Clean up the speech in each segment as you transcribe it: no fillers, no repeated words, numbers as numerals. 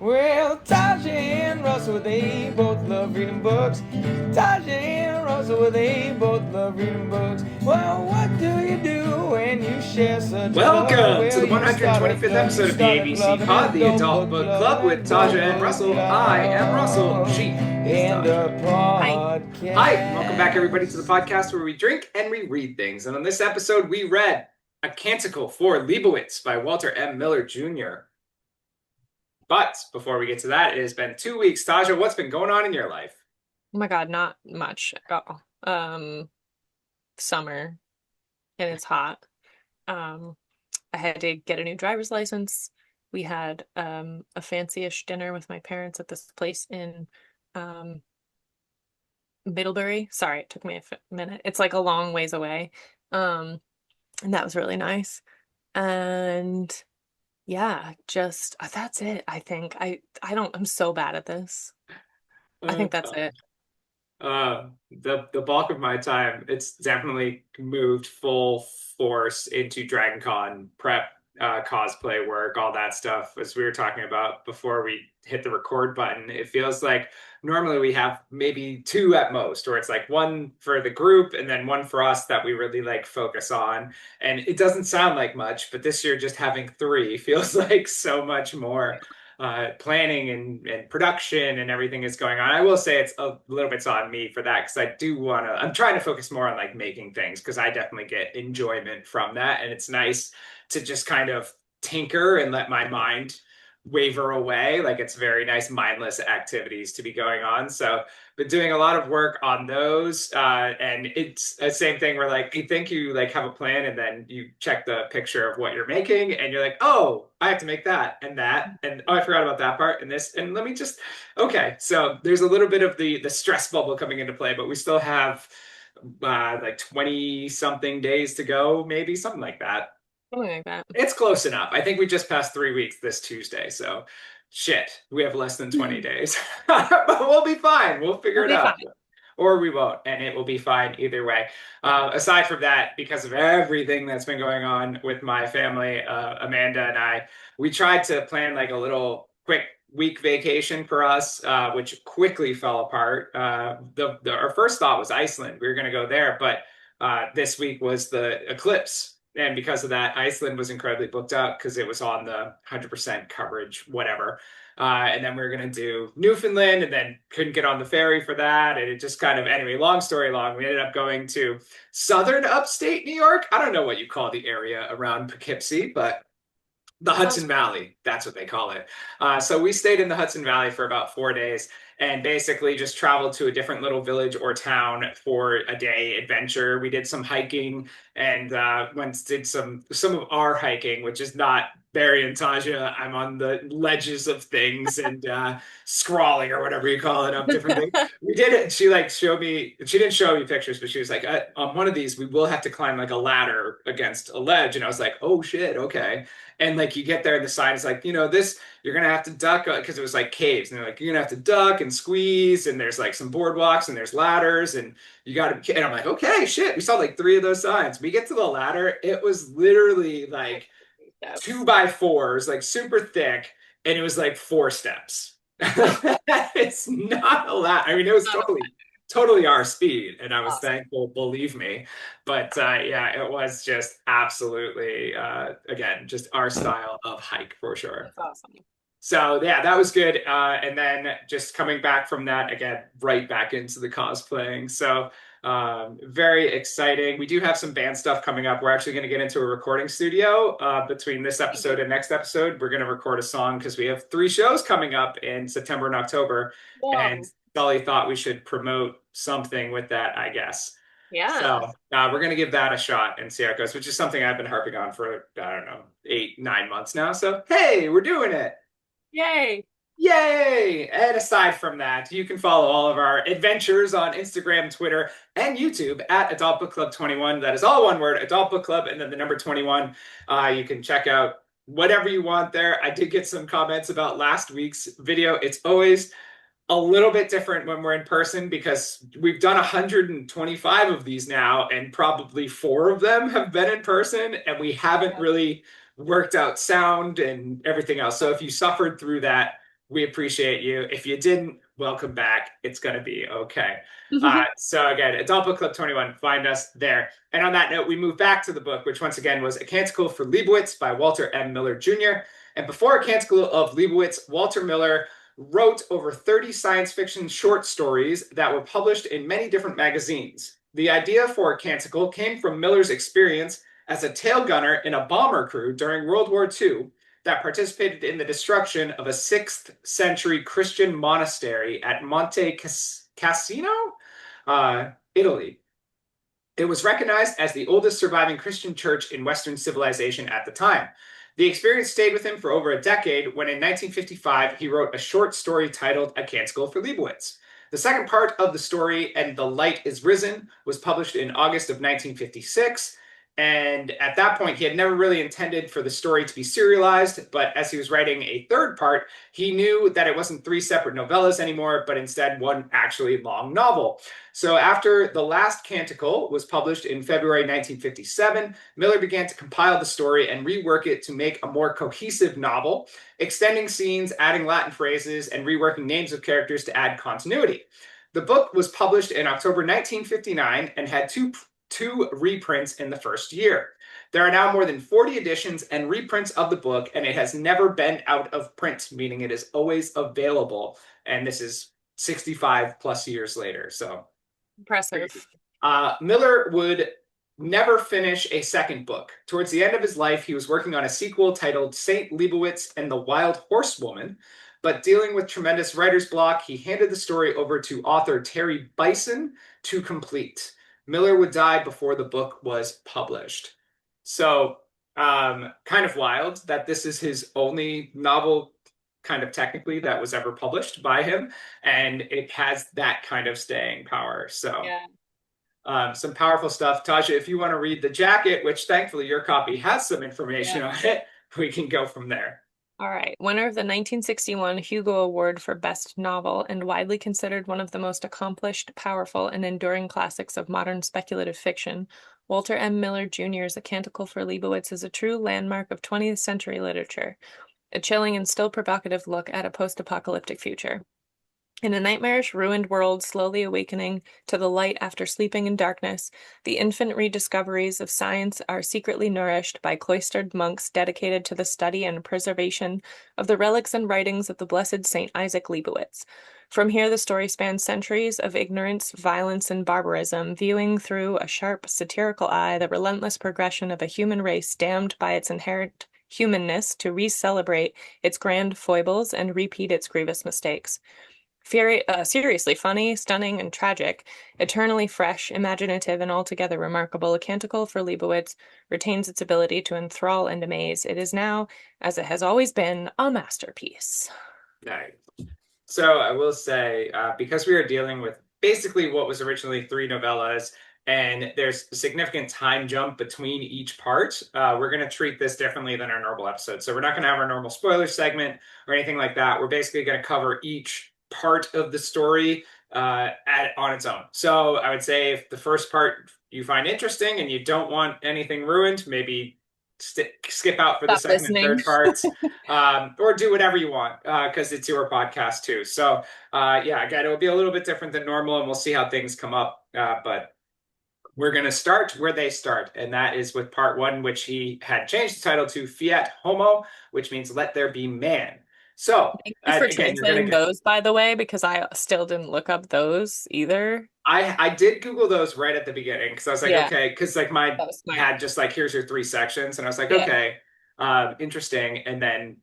Well, Tasha and Russell, they both love reading books. Tasha and Russell, they both love reading books. Well, what do you do when you share such a love? Welcome to Well, the you start a 125th club, you episode of the start a ABC club, an Pod, the adult Adult book Book club, an Club with adult Taja and book Russell. I am Russell. club. She is And a Taja. Hi. Hi, and welcome back, everybody, to the podcast. podcast where we drink and we read things. And on this episode, we read A Canticle for Leibowitz by Walter M. Miller Jr. But before we get to that, it has been 2 weeks. Taja, what's been going on in your life? Oh my God, not much at all. Summer and it's hot. Um, I had to get a new driver's license. We had a fancy-ish dinner with my parents at this place in um Middlebury. Sorry, it took me a minute. It's like a long ways away. Um, and that was really nice. And yeah, just that's it, I think. I don't I'm so bad at this. I Uh, think that's it. the bulk of my time, it's definitely moved full force into Dragon Con prep, cosplay work, all that stuff, as we were talking about before we hit the record button. It feels like normally we have maybe two at most, or it's like one for the group and then one for us that we really like focus on. And it doesn't sound like much, but this year just having three feels like so much more planning and production and everything is going on. I will say it's a little bit on me for that because I do want to, I'm trying to focus more on like making things because I definitely get enjoyment from that. And it's nice to just kind of tinker and let my mind waver away. Like it's very nice mindless activities to be going on. So been doing a lot of work on those. And it's the same thing where like you think you like have a plan and then you check the picture of what you're making and you're like, oh, I have to make that and that. And oh, I forgot about that part and this. And let me just okay. So there's a little bit of the stress bubble coming into play, but we still have like 20 something days to go, maybe something like that. Something like that. It's close enough. I think we just passed 3 weeks this Tuesday, so shit, we have less than 20 days. But we'll be fine. We'll figure We'll it be out. fine. Or we won't, and it will be fine either way. Aside from that, because of everything that's been going on with my family, Amanda and I, we tried to plan like a little quick week vacation for us, which quickly fell apart. Our first thought was Iceland. We were going to go there, but this week was the eclipse. And because of that, Iceland was incredibly booked out because it was on the 100% coverage, whatever. And then we were going to do Newfoundland and then couldn't get on the ferry for that. And it just kind of, anyway, long story long, we ended up going to southern upstate New York. I don't know what you call the area around Poughkeepsie, but the Sounds Hudson Valley, that's what they call it. So we stayed in the Hudson Valley for about 4 days and basically just traveled to a different little village or town for a day adventure. We did some hiking and went did some of our hiking, which is not Barry and Taja. I'm on the ledges of things and scrawling or whatever you call it up different things. We did it. She like showed me. She didn't show me pictures, but she was like, on one of these, we will have to climb like a ladder against a ledge. And I was like, oh shit, okay. And like you get there and the sign is like, this, you're gonna have to duck because it was like caves. And they're like, you're gonna have to duck and squeeze, and there's like some boardwalks and there's ladders, and you gotta and I'm like, okay, shit. We saw like three of those signs. We get to the ladder, it was literally like two steps. by fours, like super thick, and it was like 4 steps. It's not a lot. I mean, it was totally our speed, and I was Awesome. thankful, believe me. But yeah, it was just absolutely again, just our style of hike for sure. That's awesome. So yeah, that was good. And then just coming back from that again, right back into the cosplaying. So very exciting. We do have some band stuff coming up. We're actually going to get into a recording studio between this episode and next episode. We're going to record a song because we have 3 shows coming up in September and October. And Whoa. Dolly thought we should promote something with that, I guess. Yeah. So we're going to give that a shot and see how it goes, which is something I've been harping on for, I don't know, 8, 9 months now. So hey, we're doing it. Yay. Yay! And aside from that, you can follow all of our adventures on Instagram, Twitter, and YouTube at Adult Book Club 21. That is all one word, Adult Book Club, and then the number 21. You can check out whatever you want there. I did get some comments about last week's video. It's always a little bit different when we're in person because we've done 125 of these now, and probably 4 of them have been in person, and we haven't really worked out sound and everything else. So if you suffered through that, We appreciate you. If you didn't, welcome back. It's going to be okay. So again, Adult Book Club 21, find us there. And on that note, we move back to the book, which once again was A Canticle for Leibowitz by Walter M. Miller Jr. And before A Canticle of Leibowitz, Walter Miller wrote over 30 science fiction short stories that were published in many different magazines. The idea for A Canticle came from Miller's experience as a tail gunner in a bomber crew during World War II that participated in the destruction of a 6th century Christian monastery at Monte Cassino, Italy. It was recognized as the oldest surviving Christian church in Western civilization at the time. The experience stayed with him for over a decade when in 1955 he wrote a short story titled A Canticle for Leibowitz. The second part of the story, And the Light is Risen, was published in August of 1956. And at that point, he had never really intended for the story to be serialized, but as he was writing a third part, he knew that it wasn't 3 separate novellas anymore, but instead one actually long novel. So after The Last Canticle was published in February 1957, Miller began to compile the story and rework it to make a more cohesive novel, extending scenes, adding Latin phrases, and reworking names of characters to add continuity. The book was published in October 1959 and had two reprints in the first year. There are now more than 40 editions and reprints of the book, and it has never been out of print, meaning it is always available. And this is 65 plus years later. So Impressive. Miller would never finish a second book. Towards the end of his life, he was working on a sequel titled St. Leibowitz and the Wild Horsewoman, but dealing with tremendous writer's block, he handed the story over to author Terry Bison to complete. Miller would die before the book was published. So kind of wild that this is his only novel, kind of technically, that was ever published by him. And it has that kind of staying power. So some powerful stuff. Tasha, if you want to read the jacket, which thankfully your copy has some information on it, we can go from there. All right. Winner of the 1961 Hugo Award for Best Novel and widely considered one of the most accomplished, powerful, and enduring classics of modern speculative fiction, Walter M. Miller Jr.'s A Canticle for Leibowitz is a true landmark of 20th century literature, a chilling and still provocative look at a post-apocalyptic future. In a nightmarish, ruined world slowly awakening to the light after sleeping in darkness, the infant rediscoveries of science are secretly nourished by cloistered monks dedicated to the study and preservation of the relics and writings of the blessed Saint Isaac Leibowitz. From here, the story spans centuries of ignorance, violence, and barbarism, viewing through a sharp, satirical eye the relentless progression of a human race damned by its inherent humanness to re-celebrate its grand foibles and repeat its grievous mistakes. Seriously funny, stunning, and tragic, eternally fresh, imaginative, and altogether remarkable, A Canticle for Leibowitz retains its ability to enthrall and amaze. It is now, as it has always been, a masterpiece. Nice. So I will say, because we are dealing with basically what was originally 3 novellas, and there's a significant time jump between each part, we're going to treat this differently than our normal episode. So we're not going to have our normal spoiler segment or anything like that. We're basically going to cover each part of the story on its own. So I would say if the first part you find interesting and you don't want anything ruined, maybe skip out for the second and third parts, or do whatever you want, because it's your podcast too. So yeah, again, it will be a little bit different than normal, and we'll see how things come up. But we're going to start where they start, and that is with part 1, which he had changed the title to Fiat Homo, which means let there be man. So thank you for translating those, by the way, because I still didn't look up those either. I did Google those right at the beginning because I was like, okay, because like mine had just like, here's your 3 sections, and I was like, okay, interesting. And then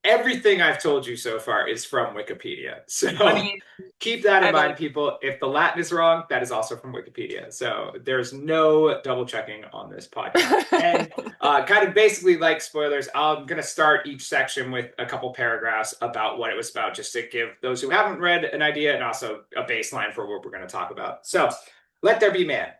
everything I've told you so far is from Wikipedia. So I mean, keep that in mind, people. If the Latin is wrong, that is also from Wikipedia. So there's no double checking on this podcast. And kind of basically like spoilers, I'm going to start each section with a couple paragraphs about what it was about, just to give those who haven't read an idea and also a baseline for what we're going to talk about. So let there be man.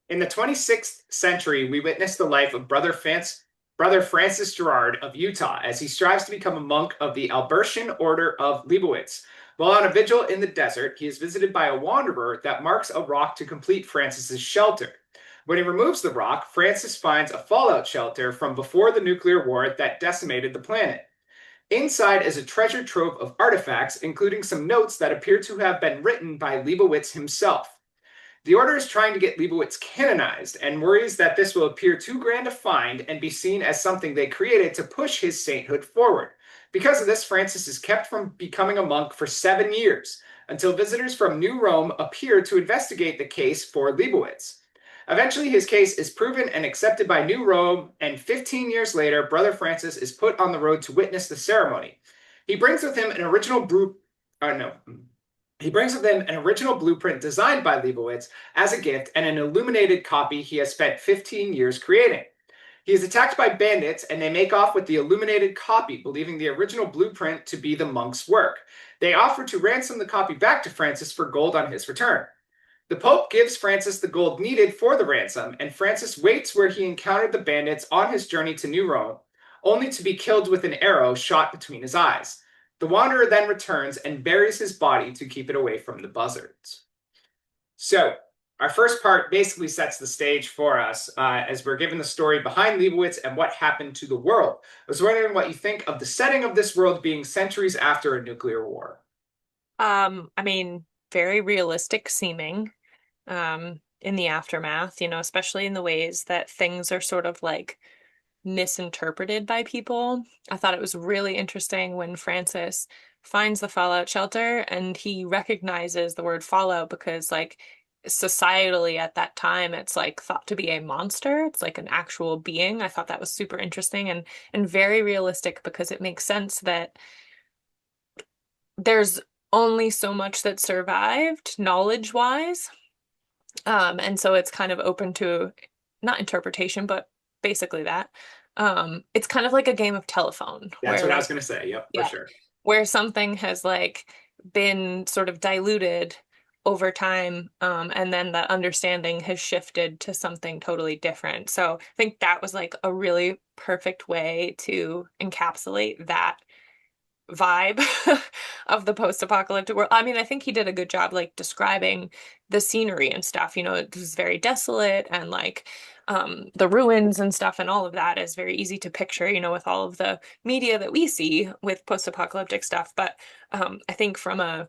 In the 26th century, we witnessed the life of Brother Francis Gerard of Utah as he strives to become a monk of the Albertian Order of Leibowitz. While on a vigil in the desert, he is visited by a wanderer that marks a rock to complete Francis's shelter. When he removes the rock, Francis finds a fallout shelter from before the nuclear war that decimated the planet. Inside is a treasure trove of artifacts, including some notes that appear to have been written by Leibowitz himself. The Order is trying to get Leibowitz canonized and worries that this will appear too grand a find and be seen as something they created to push his sainthood forward. Because of this, Francis is kept from becoming a monk for 7 years, until visitors from New Rome appear to investigate the case for Leibowitz. Eventually, his case is proven and accepted by New Rome, and 15 years later, Brother Francis is put on the road to witness the ceremony. He brings with him an original he brings with him an original blueprint designed by Leibowitz as a gift and an illuminated copy he has spent 15 years creating. He is attacked by bandits and they make off with the illuminated copy, believing the original blueprint to be the monk's work. They offer to ransom the copy back to Francis for gold on his return. The Pope gives Francis the gold needed for the ransom, and Francis waits where he encountered the bandits on his journey to New Rome, only to be killed with an arrow shot between his eyes. The wanderer then returns and buries his body to keep it away from the buzzards. So, our first part basically sets the stage for us as we're given the story behind Leibowitz and what happened to the world. I was wondering what you think of the setting of this world being centuries after a nuclear war. I mean, very realistic seeming, in the aftermath, especially in the ways that things are sort of like misinterpreted by people. I thought it was really interesting when Francis finds the fallout shelter and he recognizes the word fallout because like societally at that time it's like thought to be a monster. It's like an actual being. I thought that was super interesting and very realistic because it makes sense that there's only so much that survived knowledge-wise. And so it's kind of open to not interpretation, but basically that. It's kind of like a game of telephone That's where what I like, was going to say. Yep, for yeah, sure. where something has like been sort of diluted over time, and then the understanding has shifted to something totally different. So I think that was like a really perfect way to encapsulate that vibe of the post-apocalyptic world. I mean, I think he did a good job like describing the scenery and stuff. It was very desolate and like the ruins and stuff and all of that is very easy to picture, with all of the media that we see with post-apocalyptic stuff. But I think from a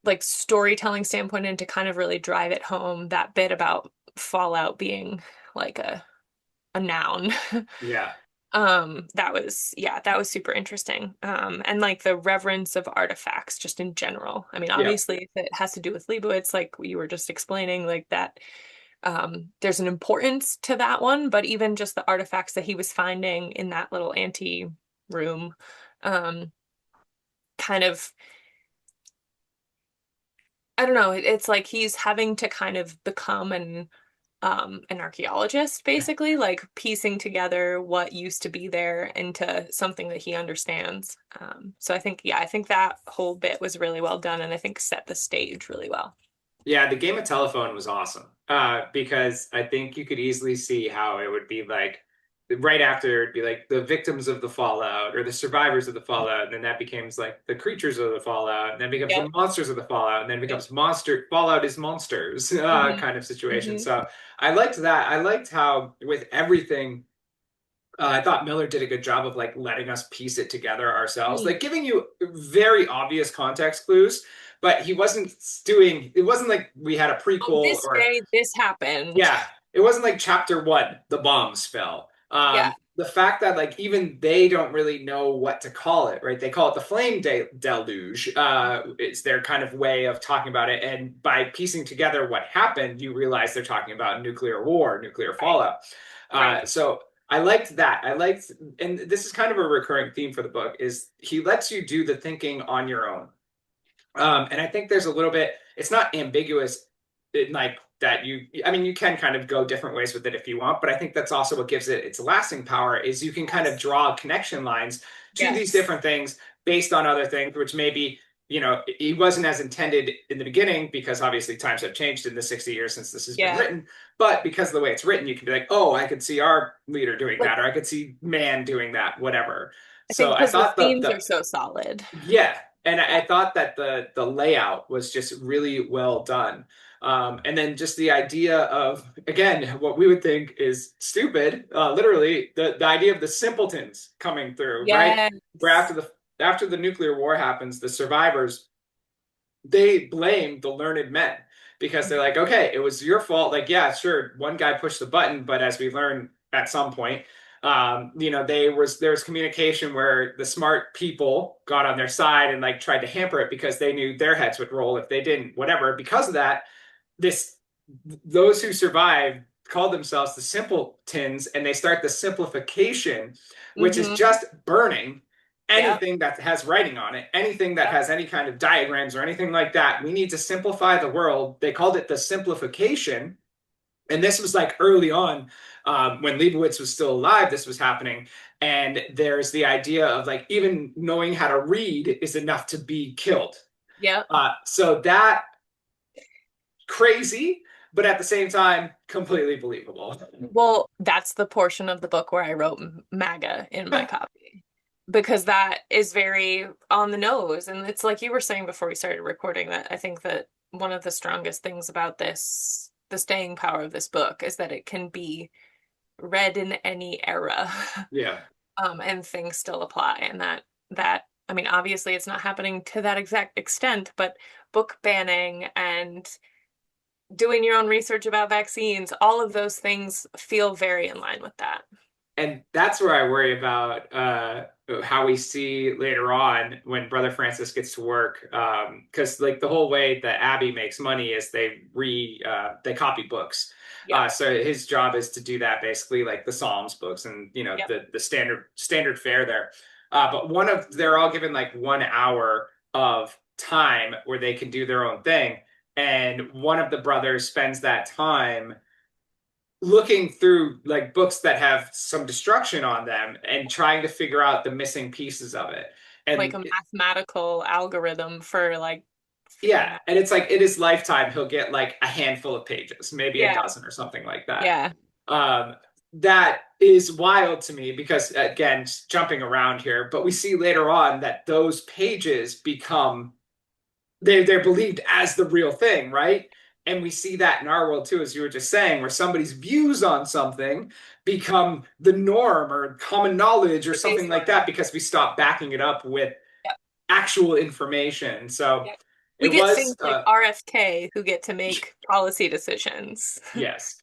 like storytelling standpoint and to kind of really drive it home, that bit about fallout being like a noun. Yeah. That was super interesting. And like the reverence of artifacts just in general. I mean, Yeah. obviously if it has to do with Leibowitz, like you were just explaining, like that, there's an importance to that one, but even just the artifacts that he was finding in that little ante room, kind of, I don't know, it's like he's having to kind of become an archaeologist, basically, like piecing together what used to be there into something that he understands. So I think that whole bit was really well done, and I think set the stage really well. Yeah, the game of telephone was awesome because I think you could easily see how it would be like right after it'd be like the victims of the fallout or the survivors of the fallout, and then that becomes like the creatures of the fallout, and then becomes the Yep. monsters of the fallout, and then Yep. becomes monster fallout is monsters Hmm. kind of situation. Hmm. So I liked that. I liked how with everything I thought Miller did a good job of like letting us piece it together ourselves, like giving you very obvious context clues, but he wasn't doing, it wasn't like we had a On prequel this or, day, this happened. yeah, it wasn't like chapter 1, the bombs fell. Yeah. The fact that like even they don't really know what to call it, right? They call it the flame deluge. It's their kind of way of talking about it. And by piecing together what happened, you realize they're talking about nuclear war, nuclear Right. fallout. Right. So I liked that. I liked, and this is kind of a recurring theme for the book, is he lets you do the thinking on your own. And I think there's a little bit, it's not ambiguous, like that I mean, you can kind of go different ways with it if you want, but I think that's also what gives it its lasting power is you can kind of Yes. draw connection lines to these Yes. different things based on other things, which maybe, he wasn't as intended in the beginning because obviously times have changed in the 60 years since this has been Yeah. written. But because of the way it's written, you can be like, oh, I could see our leader doing Like, that, or I could see man doing that, whatever. I So think I because the thought themes are so solid. yeah, And Yeah. I thought that the layout was just really well done. And then just the idea of, again, what we would think is stupid, literally the idea of the simpletons coming through, right? Where Yes. after the nuclear war happens, the survivors, they blame the learned men because they're like, okay, it was your fault. Like, yeah, sure, one guy pushed the button, but as we learn at some point, there was communication where the smart people got on their side and like tried to hamper it because they knew their heads would roll if they didn't, whatever. Because of that, this those who survived call themselves the simpletons, and they start the simplification, which is Mm-hmm. just burning Yep. anything that has writing on it, anything that Yep. has any kind of diagrams or anything like that. We need to simplify the world. They called it the simplification. And this was like early on, when Leibowitz was still alive, this was happening. And there's the idea of like even knowing how to read is enough to be killed. Yep. So that crazy, but at the same time, completely believable. Well, that's the portion of the book where I wrote MAGA in my copy because that is very on the nose. And it's like you were saying before we started recording that I think that one of the strongest things about this, the staying power of this book, is that it can be read in any era. Yeah. And things still apply. And that I mean, obviously it's not happening to that exact extent, but book banning and doing your own research about vaccines, all of those things feel very in line with that. And that's where I worry about how we see later on when Brother Francis gets to work, because like the whole way that Abbey makes money is they copy books. Yep. So his job is to do that basically, like the Psalms books and Yep. the standard fare there. But they're all given like 1 hour of time where they can do their own thing, and one of the brothers spends that time looking through like books that have some destruction on them and trying to figure out the missing pieces of it. Like And a mathematical algorithm for like figuring yeah, out. and it's like in his lifetime, he'll get like a handful of pages, maybe a Yeah. dozen or something like that. Yeah. Um, that is wild to me because, again, jumping around here, but we see later on that those pages become they're believed as the real thing, right? And we see that in our world too, as you were just saying, where somebody's views on something become the norm or common knowledge or The something like baseline. that because we stop backing it up with Yep. actual information. So Yep. We it get was, things like RFK who get to make policy decisions. yes,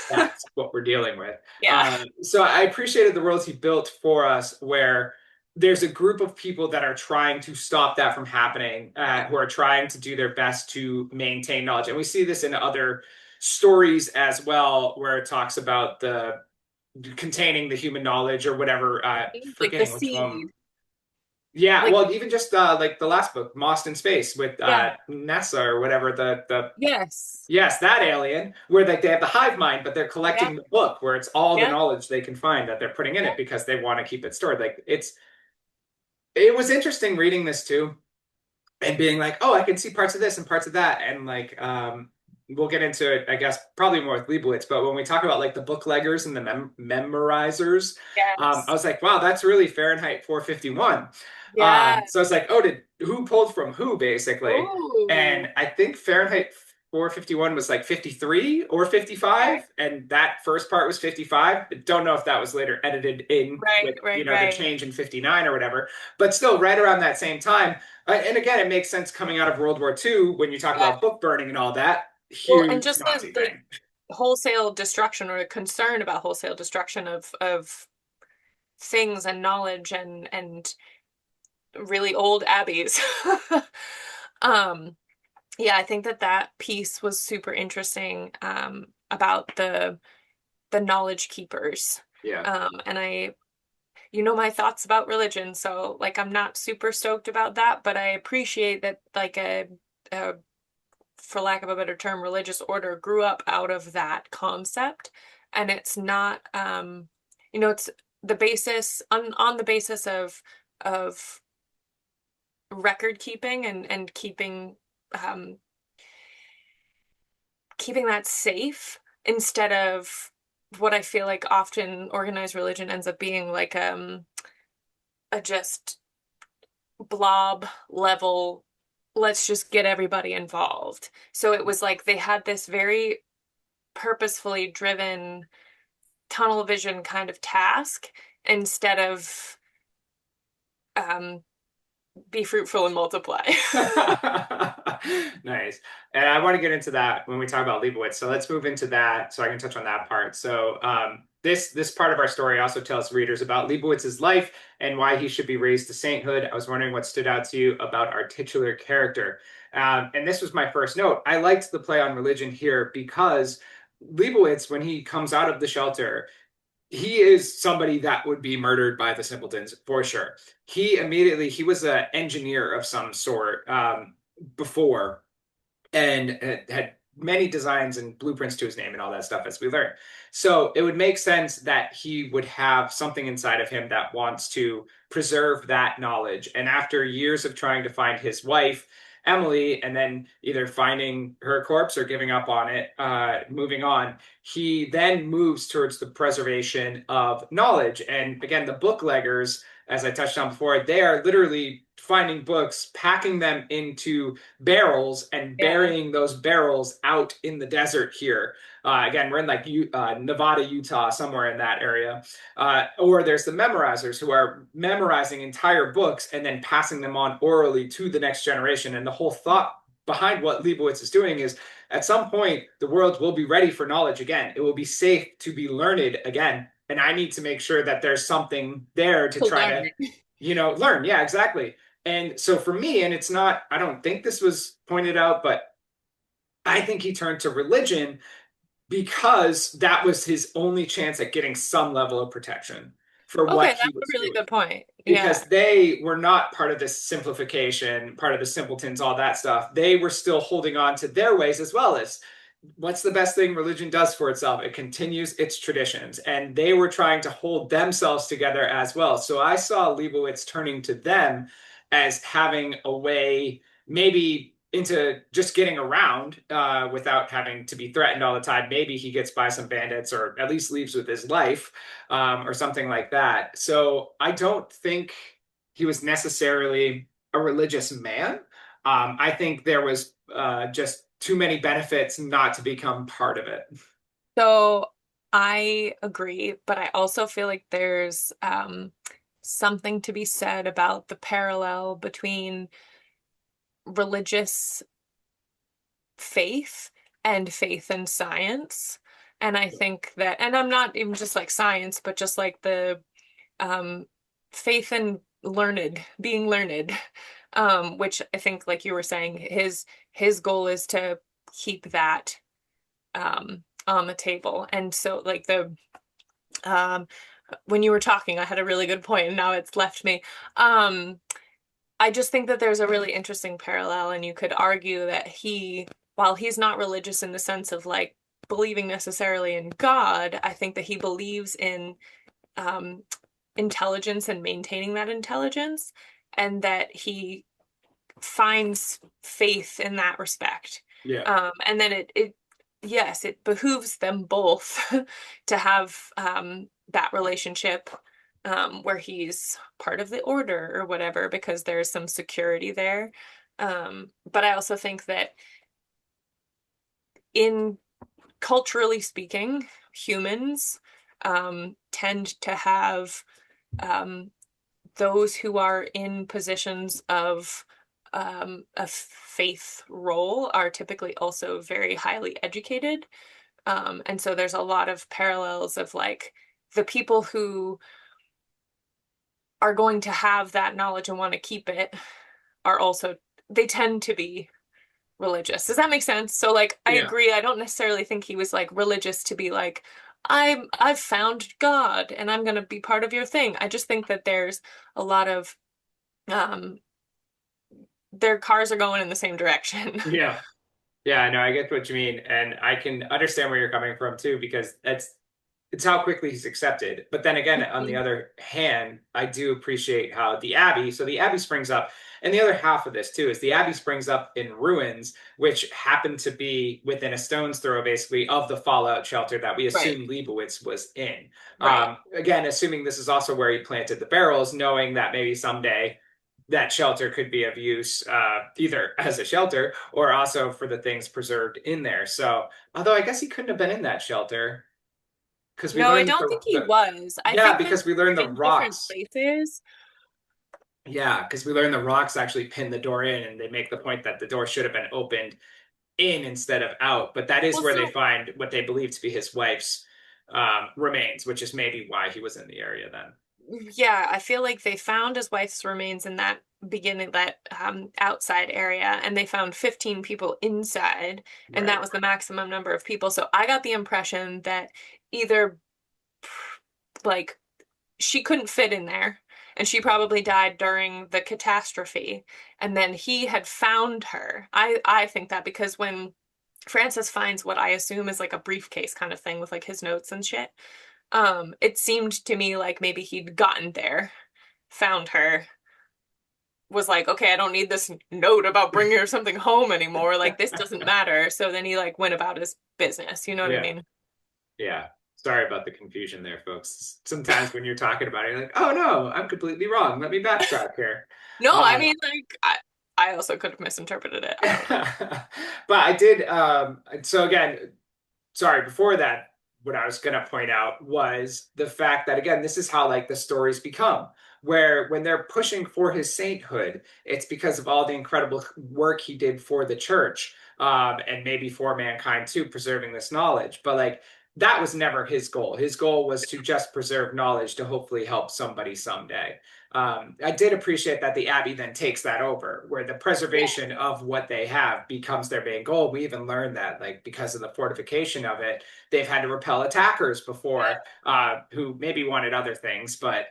that's what we're dealing with. Yeah. So I appreciated the worlds he built for us, where there's a group of people that are trying to stop that from happening, who are trying to do their best to maintain knowledge. And we see this in other stories as well, where it talks about the containing the human knowledge or whatever. Like the Forgetting which one. seed. Yeah, Like, well, even just like the last book, Lost in Space, with yeah. NASA or whatever the Yes. yes, that alien, where like they have the hive mind, but they're Yeah. collecting the book where it's all the Yeah. knowledge they can find that they're putting in Yeah. it because they want to keep it stored. Like it was interesting reading this too and being like, oh, I can see parts of this and parts of that. And like we'll get into it, I guess, probably more with Leibowitz, but when we talk about like the bookleggers and the memorizers, I Yes. was like, wow, that's really Fahrenheit 451. Yeah. So it's like, oh, did who pulled from who basically? Ooh. And I think Fahrenheit 451 was like 53 or Okay. 55, and that first part was 55. I don't know if that was later edited in Right, with, right, the right. change in 59 or whatever, but still right around that same time. And again, it makes sense coming out of World War II when you talk Yeah. about book burning and all that. Well, and Huge just Nazi the thing. wholesale destruction or concern about wholesale destruction of things and knowledge and really old abbeys. um yeah, I think that that piece was super interesting about the knowledge keepers. Yeah. And I you know my thoughts about religion, so like I'm not super stoked about that, but I appreciate that like a for lack of a better term, religious order grew up out of that concept. And it's not, it's the basis on the basis of record keeping and um, keeping that safe instead of what I feel like often organized religion ends up being like a just blob level, let's just get everybody involved. So it was like they had this very purposefully driven tunnel vision kind of task instead of um, be fruitful and multiply. Nice. And I want to get into that when we talk about Leibowitz. So let's move into that so I can touch on that part. So this part of our story also tells readers about Leibowitz's life and why he should be raised to sainthood. I was wondering what stood out to you about our titular character. And this was my first note. I liked the play on religion here because Leibowitz, when he comes out of the shelter, he is somebody that would be murdered by the simpletons for sure. He was an engineer of some sort before, and had many designs and blueprints to his name and all that stuff, as we learn. So it would make sense that he would have something inside of him that wants to preserve that knowledge. And after years of trying to find his wife, Emily, and then either finding her corpse or giving up on it, moving on, he then moves towards the preservation of knowledge. And again, the bookleggers, as I touched on before, they are literally finding books, packing them into barrels and Yeah. burying those barrels out in the desert here. Again, we're in like Nevada, Utah, somewhere in that area. Or there's the memorizers who are memorizing entire books and then passing them on orally to the next generation. And the whole thought behind what Leibowitz is doing is at some point, the world will be ready for knowledge again. It will be safe to be learned again. And I need to make sure that there's something there to try to learn. Yeah, exactly. And so for me, and it's not, I don't think this was pointed out, but I think he turned to religion because that was his only chance at getting some level of protection for Okay, what that's he a was really doing. good point. Because Yeah. they were not part of this simplification, part of the simpletons, all that stuff. They were still holding on to their ways as well as what's the best thing religion does for itself? It continues its traditions. And they were trying to hold themselves together as well. So I saw Leibowitz turning to them as having a way, maybe into just getting around without having to be threatened all the time. Maybe he gets by some bandits or at least leaves with his life or something like that. So I don't think he was necessarily a religious man. I think there was just too many benefits not to become part of it. So I agree, but I also feel like there's something to be said about the parallel between religious faith and faith in science. And I think that, and I'm not even just like science, but just like the um, faith in being learned, which I think, like you were saying, his goal is to keep that on the table. And so, like um, when you were talking, I had a really good point, and now it's left me. I just think that there's a really interesting parallel, and you could argue that while he's not religious in the sense of like believing necessarily in God, I think that he believes in um, intelligence and maintaining that intelligence, and that he finds faith in that respect. Yeah. And then yes, it behooves them both to have that relationship where he's part of the order or whatever, because there's some security there. But I also think that in culturally speaking, humans tend to have those who are in positions of a faith role are typically also very highly educated. And so there's a lot of parallels of like the people who are going to have that knowledge and want to keep it they tend to be religious. Does that make sense? So like I Yeah. agree. I don't necessarily think he was like religious to be like, I've found God and I'm gonna be part of your thing. I just think that there's a lot of um their cars are going in the same direction. Yeah. Yeah, no, I get what you mean. And I can understand where you're coming from too, because it's how quickly he's accepted. But then again, on the other hand, I do appreciate how the Abbey springs up. And the other half of this too is the Abbey springs up in ruins, which happen to be within a stone's throw, basically, of the fallout shelter that we Right. assume Leibowitz was in. Right. Again, assuming this is also where he planted the barrels, knowing that maybe someday that shelter could be of use either as a shelter or also for the things preserved in there. So, although I guess he couldn't have been in that shelter because we No, I learned don't think he was. I yeah, think that because we they were learned the in different rocks. places. Yeah, because we learned the rocks actually pin the door in, and they make the point that the door should have been opened in instead of out. But that is Well, where they so find what they believe to be his wife's remains, which is maybe why he was in the area then. yeah, I feel like they found his wife's remains in that that outside area, and they found 15 people inside, and that Right. was the maximum number of people. So I got the impression that either like she couldn't fit in there, and she probably died during the catastrophe, and then he had found her. I think that because when Francis finds what I assume is like a briefcase kind of thing with like his notes and shit, it seemed to me like maybe he'd gotten there, found her, was like, okay, I don't need this note about bringing her something home anymore. Like this doesn't matter. So then he like went about his business. You know what I Yeah. mean? Yeah. Sorry about the confusion there, folks. Sometimes when you're talking about it, you're like, oh no, I'm completely wrong. Let me backtrack here. No, I Um, mean like I also could have misinterpreted it. I don't know. but I did, so again, sorry, before that, what I was going to point out was the fact that, again, this is how like the stories become, where when they're pushing for his sainthood, it's because of all the incredible work he did for the church, and maybe for mankind too, preserving this knowledge. But like, that was never his goal. His goal was to just preserve knowledge to hopefully help somebody someday. I did appreciate that the Abbey then takes that over, where the Yeah. preservation of what they have becomes their main goal. We even learned that, like, because of the fortification of it, they've had to repel attackers Yeah. before, who maybe wanted other things, but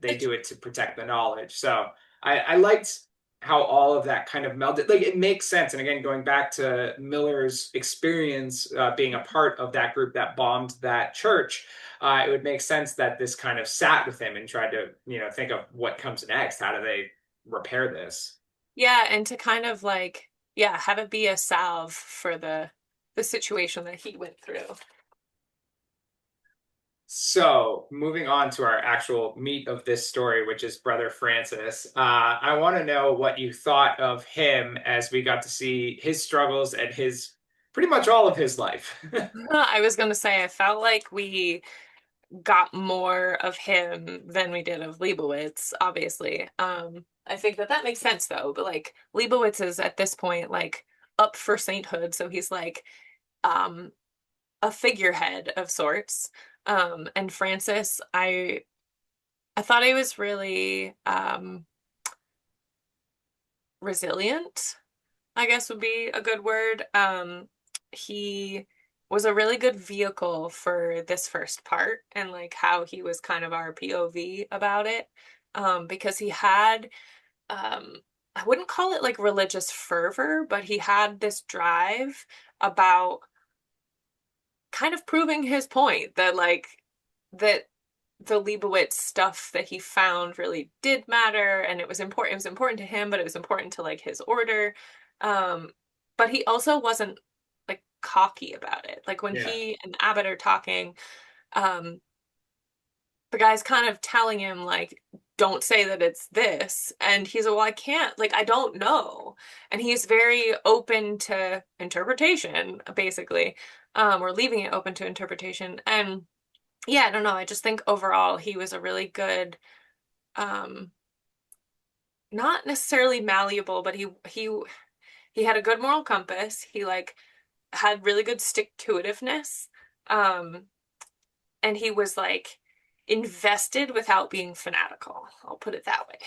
they do it to protect the knowledge. So I liked how all of that kind of melded. Like, it makes sense. And again, going back to Miller's experience being a part of that group that bombed that church, it would make sense that this kind of sat with him and tried to, think of what comes next. How do they repair this? Yeah, and to kind of like, yeah, have it be a salve for the situation that he went through. So, moving on to our actual meat of this story, which is Brother Francis, I want to know what you thought of him as we got to see his struggles and his pretty much all of his life. I was gonna say I felt like we got more of him than we did of Leibowitz, obviously. I think that makes sense though, but like Leibowitz is at this point like up for sainthood, so he's like um a figurehead of sorts. And Francis, I thought he was really resilient, I guess would be a good word. He was a really good vehicle for this first part and like how he was kind of our POV about it. Because he had, I wouldn't call it like religious fervor, but he had this drive about kind of proving his point that like that the Leibowitz stuff that he found really did matter and it was important. It was important to him, but it was important to like his order. Um, but he also wasn't like cocky about it. Like when Yeah. he and Abbott are talking, um, the guy's kind of telling him like, don't say that it's this. And he's like, well, I can't, like, I don't know. And he's very open to interpretation, basically, or leaving it open to interpretation. And yeah, I don't know. I just think overall he was a really good, um, not necessarily malleable, but he had a good moral compass. He like had really good stick-to-itiveness. Um, and he was like invested without being fanatical. I'll put it that way.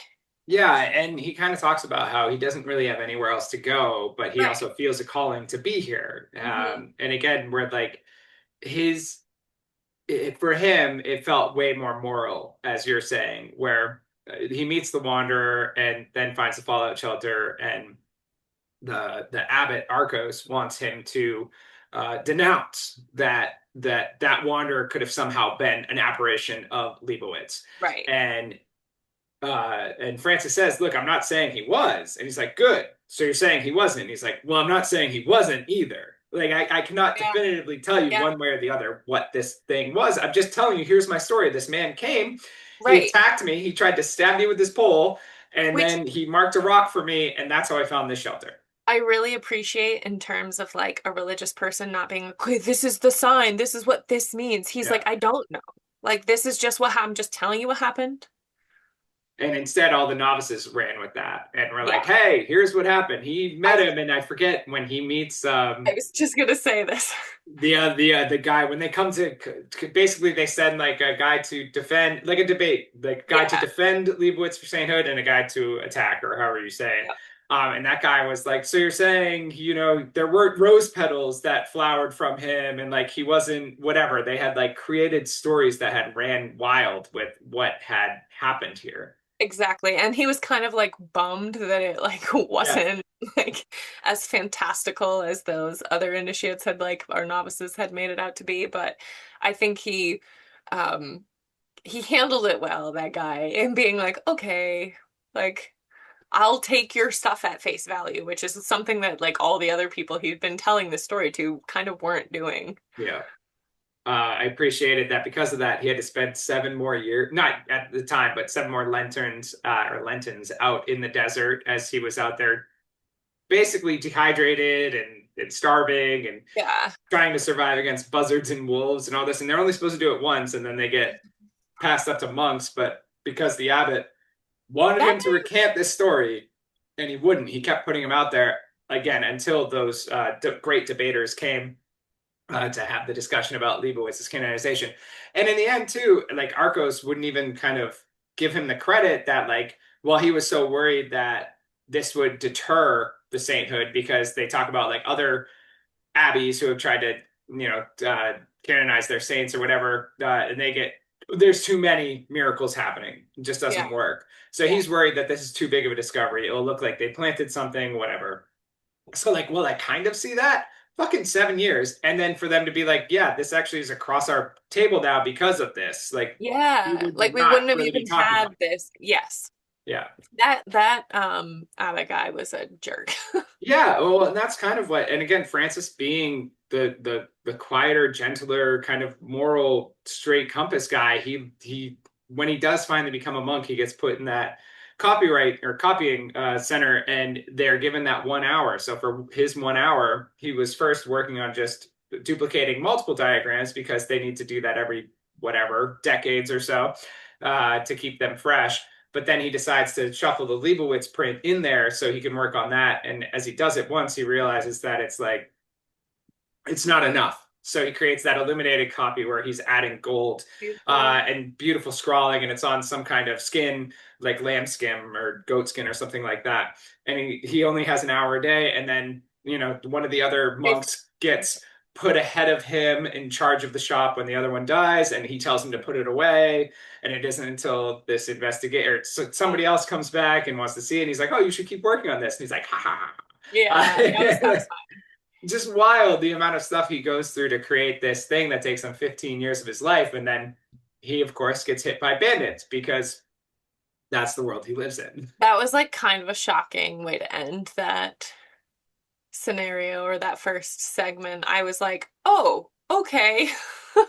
Yeah, and he kind of talks about how he doesn't really have anywhere else to go, but he Right. also feels a calling to be here. Hmm. And again, where like his for him, it felt way more moral, as you're saying, where he meets the Wanderer and then finds the fallout shelter, and the abbot Arcos wants him to denounce that Wanderer could have somehow been an apparition of Leibowitz, Right. and and Francis says, "Look, I'm not saying he was," and he's like, "Good. So you're saying he wasn't?" And he's like, "Well, I'm not saying he wasn't either." Like I cannot Yeah. definitively tell you Yeah. one way or the other what this thing was. I'm just telling you, here's my story. This man came, he Right. attacked me, he tried to stab me with his pole, And Which then he marked a rock for me, and that's how I found this shelter. I really appreciate in terms of like a religious person not being like, "Okay, this is the sign. This is what this means." He's Yeah. like, I don't know. Like, this is just what I'm just telling you what happened. And instead, all the novices ran with that and were like, Yeah. "Hey, here's what happened. He met I, him, and I forget when he meets I was just gonna say this. the guy when they come to basically they send like a guy to defend like a debate, like a guy to Yeah. defend Leibowitz for sainthood and a guy to attack or however you say it. Yeah. And that guy was like, so you're saying, there weren't rose petals that flowered from him and like he wasn't whatever. They had like created stories that had ran wild with what had happened here. Exactly. And he was kind of like bummed that it like Yeah. wasn't like as fantastical as those other initiates had like our novices had made it out to be. But I think um he handled it well, that guy, and being like, okay, like I'll take your stuff at face value, which is something that like all the other people he'd been telling this story to kind of weren't doing. Yeah. I appreciated that because of that, he had to spend 7 more years, not at the time, but 7 more Lentons out in the desert as he was out there basically dehydrated and starving and Yeah. trying to survive against buzzards and wolves and all this. And they're only supposed to do it once and then they get passed up to monks. But because the abbot wanted That him to recant this story and he wouldn't, he kept putting him out there again until those great debaters came to have the discussion about Leibowitz's canonization. And in the end, too, like Arcos wouldn't even kind of give him the credit that, like, well, he was so worried that this would deter the sainthood because they talk about like other abbeys who have tried to, canonize their saints or whatever, and there's too many miracles happening. It just yeah. doesn't work. So Yeah. he's worried that this is too big of a discovery. It'll look like they planted something, whatever. So like, well, I kind of see that. Fucking 7 years. And then for them to be like, yeah, this actually is across our table now because of this. Like we Yeah. would Like we not wouldn't have really be even talking had about it. this. Yes. Yeah. That other guy was a jerk. Yeah. Well, and that's kind of what, and again, Francis being the quieter, gentler, kind of moral, straight compass guy, he when he does finally become a monk, he gets put in that copyright or copying center, and they're given that 1 hour. So for his 1 hour, he was first working on just duplicating multiple diagrams because they need to do that every whatever decades or so to keep them fresh. But then he decides to shuffle the Leibowitz print in there so he can work on that. And as he does it once, he realizes that it's like it's not enough. So he creates that illuminated copy where he's adding gold Beautiful. and beautiful scrawling, and it's on some kind of skin, like lamb skin or goat skin or something like that. And he only has an hour a day, and then one of the other monks gets put ahead of him in charge of the shop when the other one dies, and he tells him to put it away. And it isn't until this investigator, so somebody else comes back and wants to see it, and he's like, "Oh, you should keep working on this." And he's like, "Ha ha." Yeah, that was fun. Just wild the amount of stuff he goes through to create this thing that takes him 15 years of his life. And then he, of course, gets hit by bandits because that's the world he lives in. That was like kind of a shocking way to end that scenario or that first segment. I was like, oh, okay.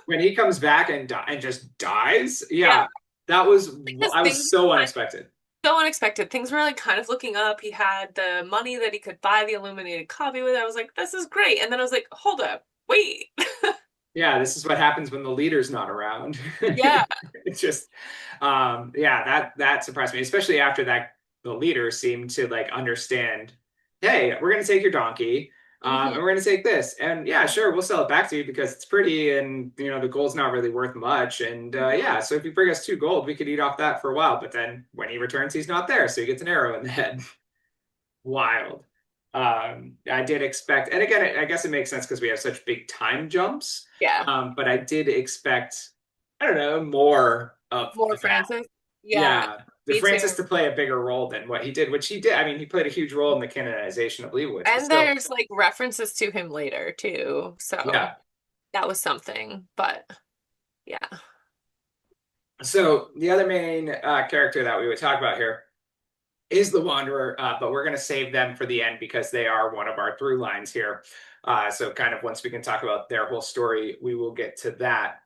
When he comes back and just dies, Yeah. yeah, that was Because I things was so kind unexpected. so unexpected. Things were like kind of looking up. He had the money that he could buy the illuminated copy with. I was like, this is great. And then I was like, hold up, wait. Yeah, this is what happens when the leader's not around. Yeah. It's just yeah, that surprised me, especially after that the leader seemed to like understand, hey, we're gonna take your donkey, and Hmm. we're gonna take this. And yeah, sure, we'll sell it back to you because it's pretty and the gold's not really worth much. And Hmm. yeah, so if you bring us 2 gold, we could eat off that for a while. But then when he returns, he's not there, so he gets an arrow in the head. Wild. I did expect, and again, I guess it makes sense because we have such big time jumps. Yeah. But I did expect, I don't know, more of More that. Francis. Yeah, Yeah, the me Francis too. to play a bigger role than what he did, which he did. I mean, he played a huge role in the canonization of Leibowitz, but And still, there's like references to him later too. So yeah. that was something. But yeah. So the other main character that we would talk about here is the Wanderer, but we're going to save them for the end because they are one of our through lines here. So kind of once we can talk about their whole story, we will get to that.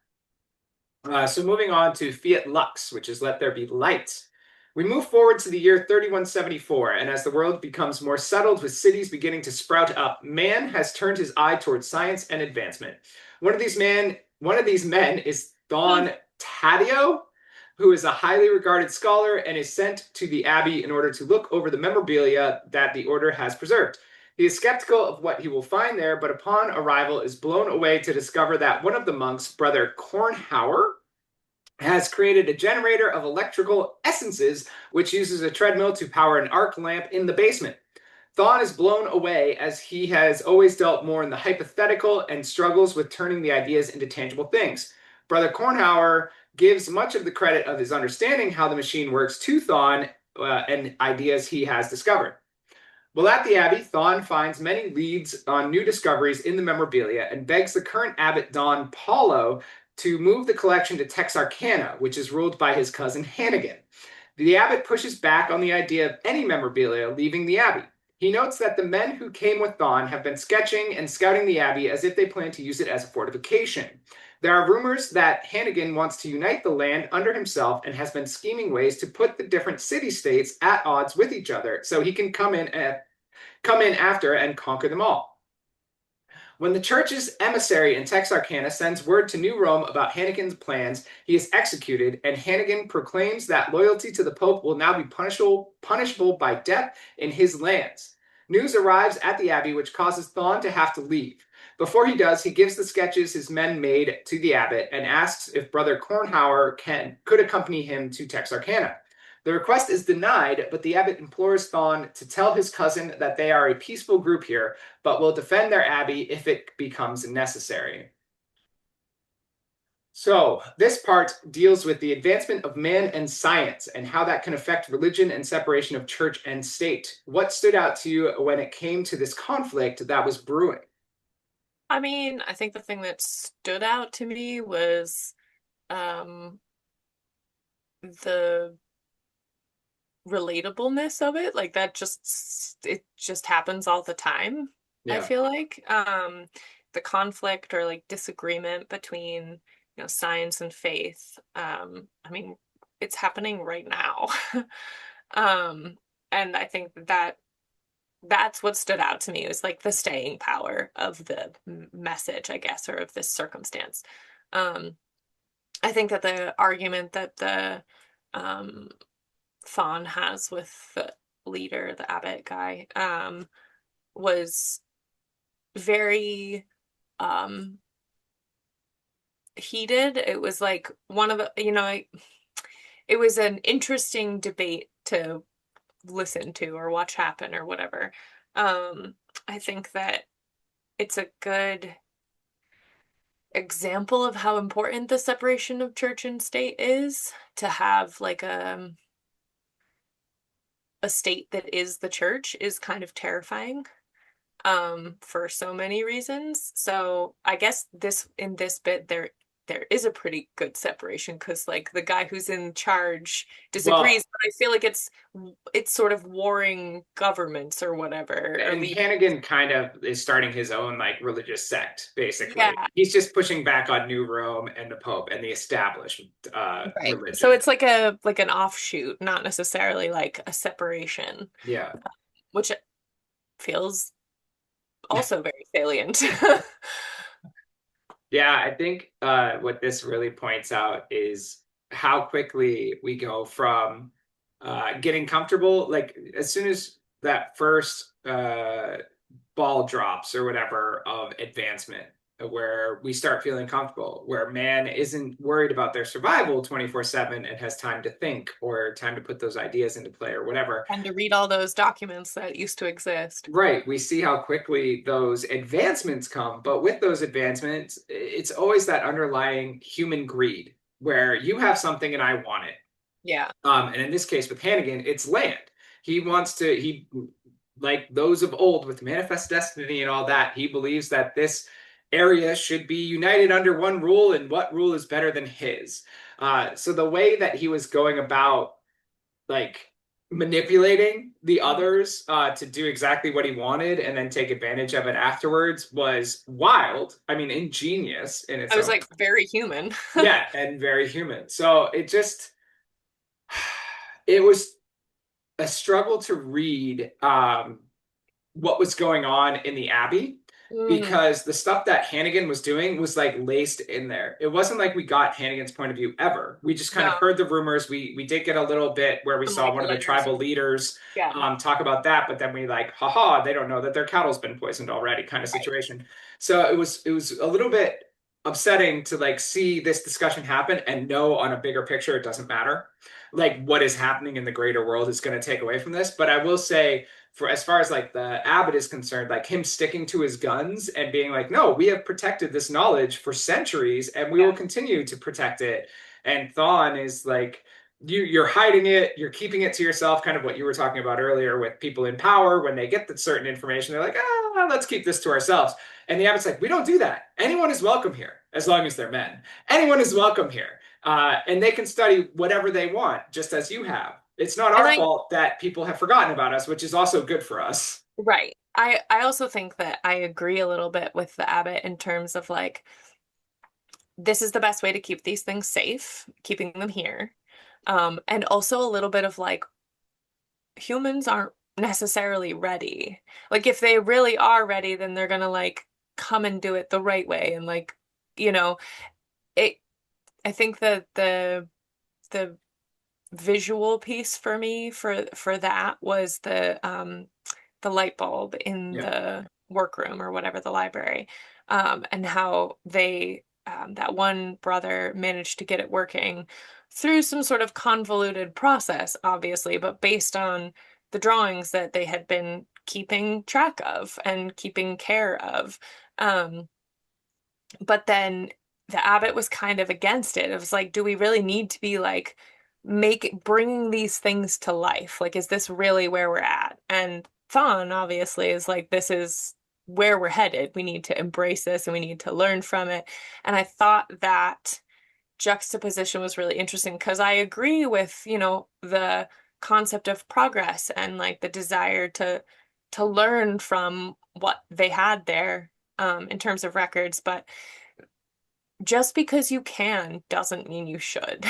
So moving on to Fiat Lux, which is Let There Be Light. We move forward to the year 3174, and as the world becomes more settled with cities beginning to sprout up, man has turned his eye towards science and advancement. One of these men is Don Taddeo, who is a highly regarded scholar and is sent to the abbey in order to look over the memorabilia that the order has preserved. He is skeptical of what he will find there, but upon arrival is blown away to discover that one of the monks, Brother Kornhauer, has created a generator of electrical essences which uses a treadmill to power an arc lamp in the basement. Thawne is blown away as he has always dealt more in the hypothetical and struggles with turning the ideas into tangible things. Brother Kornhauer gives much of the credit of his understanding how the machine works to Thawne and ideas he has discovered. While at the abbey, Thawne finds many leads on new discoveries in the memorabilia and begs the current abbot Don Paulo to move the collection to Texarkana, which is ruled by his cousin Hannigan. The abbot pushes back on the idea of any memorabilia leaving the abbey. He notes that the men who came with Thawne have been sketching and scouting the abbey as if they plan to use it as a fortification. There are rumors that Hannigan wants to unite the land under himself and has been scheming ways to put the different city-states at odds with each other so he can come in after and conquer them all. When the church's emissary in Texarkana sends word to New Rome about Hannigan's plans, he is executed, and Hannigan proclaims that loyalty to the Pope will now be punishable by death in his lands. News arrives at the abbey, which causes Thawne to have to leave. Before he does, he gives the sketches his men made to the abbot and asks if Brother Kornhauer could accompany him to Texarkana. The request is denied, but the abbot implores Thawne to tell his cousin that they are a peaceful group here, but will defend their abbey if it becomes necessary. So this part deals with the advancement of man and science and how that can affect religion and separation of church and state. What stood out to you when it came to this conflict that was brewing? I mean, I think the thing that stood out to me was the relatableness of it. Like that it just happens all the time. I feel like the conflict or like disagreement between science and faith, I mean, it's happening right now. And I think that's what stood out to me. It was like the staying power of the message, I guess, or of this circumstance. I think that the argument that the Thawne has with the leader, the abbot guy, was very heated. It was like one of the, it was an interesting debate to listen to or watch happen or whatever. I think that it's a good example of how important the separation of church and state is, to have like a state that is the church is kind of terrifying for so many reasons. So I guess in this bit there is a pretty good separation, because like the guy who's in charge disagrees, but I feel like it's sort of warring governments or whatever. And Hannigan kind of is starting his own like religious sect, basically. Yeah. He's just pushing back on New Rome and the Pope and the established religion. So it's like an offshoot, not necessarily like a separation. Yeah. Which feels also very salient. Yeah, I think what this really points out is how quickly we go from getting comfortable, like as soon as that first ball drops or whatever of advancement, where we start feeling comfortable, where man isn't worried about their survival 24/7 and has time to think or time to put those ideas into play or whatever. And to read all those documents that used to exist. Right. We see how quickly those advancements come, but with those advancements, it's always that underlying human greed where you have something and I want it. Yeah. And in this case with Hannigan, it's land. He like those of old with manifest destiny and all that, he believes that this area should be united under one rule, and what rule is better than his. So the way that he was going about like manipulating the others to do exactly what he wanted and then take advantage of it afterwards was wild. I mean, ingenious in its I was like very human. Yeah, and very human. So it just it was a struggle to read what was going on in the Abbey Mm, because the stuff that Hannigan was doing was like laced in there. It wasn't like we got Hannigan's point of view ever. We just kind of no, heard the rumors. We did get a little bit where we from saw like one of the letters. tribal leaders Yeah, talk about that, but then we like, haha, they don't know that their cattle's been poisoned already, kind of right. situation. So it was a little bit upsetting to like see this discussion happen and know on a bigger picture it doesn't matter. Like what is happening in the greater world is going to take away from this. But I will say for as far as like the abbot is concerned, like him sticking to his guns and being like, no, we have protected this knowledge for centuries and we will Yeah. continue to protect it. And Thawne is like, you're hiding it, you're keeping it to yourself, kind of what you were talking about earlier with people in power. When they get the certain information, they're like, let's keep this to ourselves. And the abbot's like, we don't do that. Anyone is welcome here, as long as they're men. Anyone is welcome here. And they can study whatever they want, just as you have. It's not And our I, fault that people have forgotten about us, which is also good for us. right. I also think that I agree a little bit with the abbot in terms of like, this is the best way to keep these things safe, keeping them here. And also a little bit of like, humans aren't necessarily ready. Like, if they really are ready, then they're gonna like come and do it the right way. And like, you know, it, I think that the visual piece for me for that was the light bulb in Yeah. the workroom or whatever, the library, and how they that one brother managed to get it working through some sort of convoluted process, obviously, but based on the drawings that they had been keeping track of and keeping care of. Um, but then the abbot was kind of against it. It was like, do we really need to be like bringing these things to life? Like, is this really where we're at? And Thawne obviously is like, this is where we're headed. We need to embrace this and we need to learn from it. And I thought that juxtaposition was really interesting because I agree with, the concept of progress and like the desire to learn from what they had there, in terms of records, but just because you can doesn't mean you should.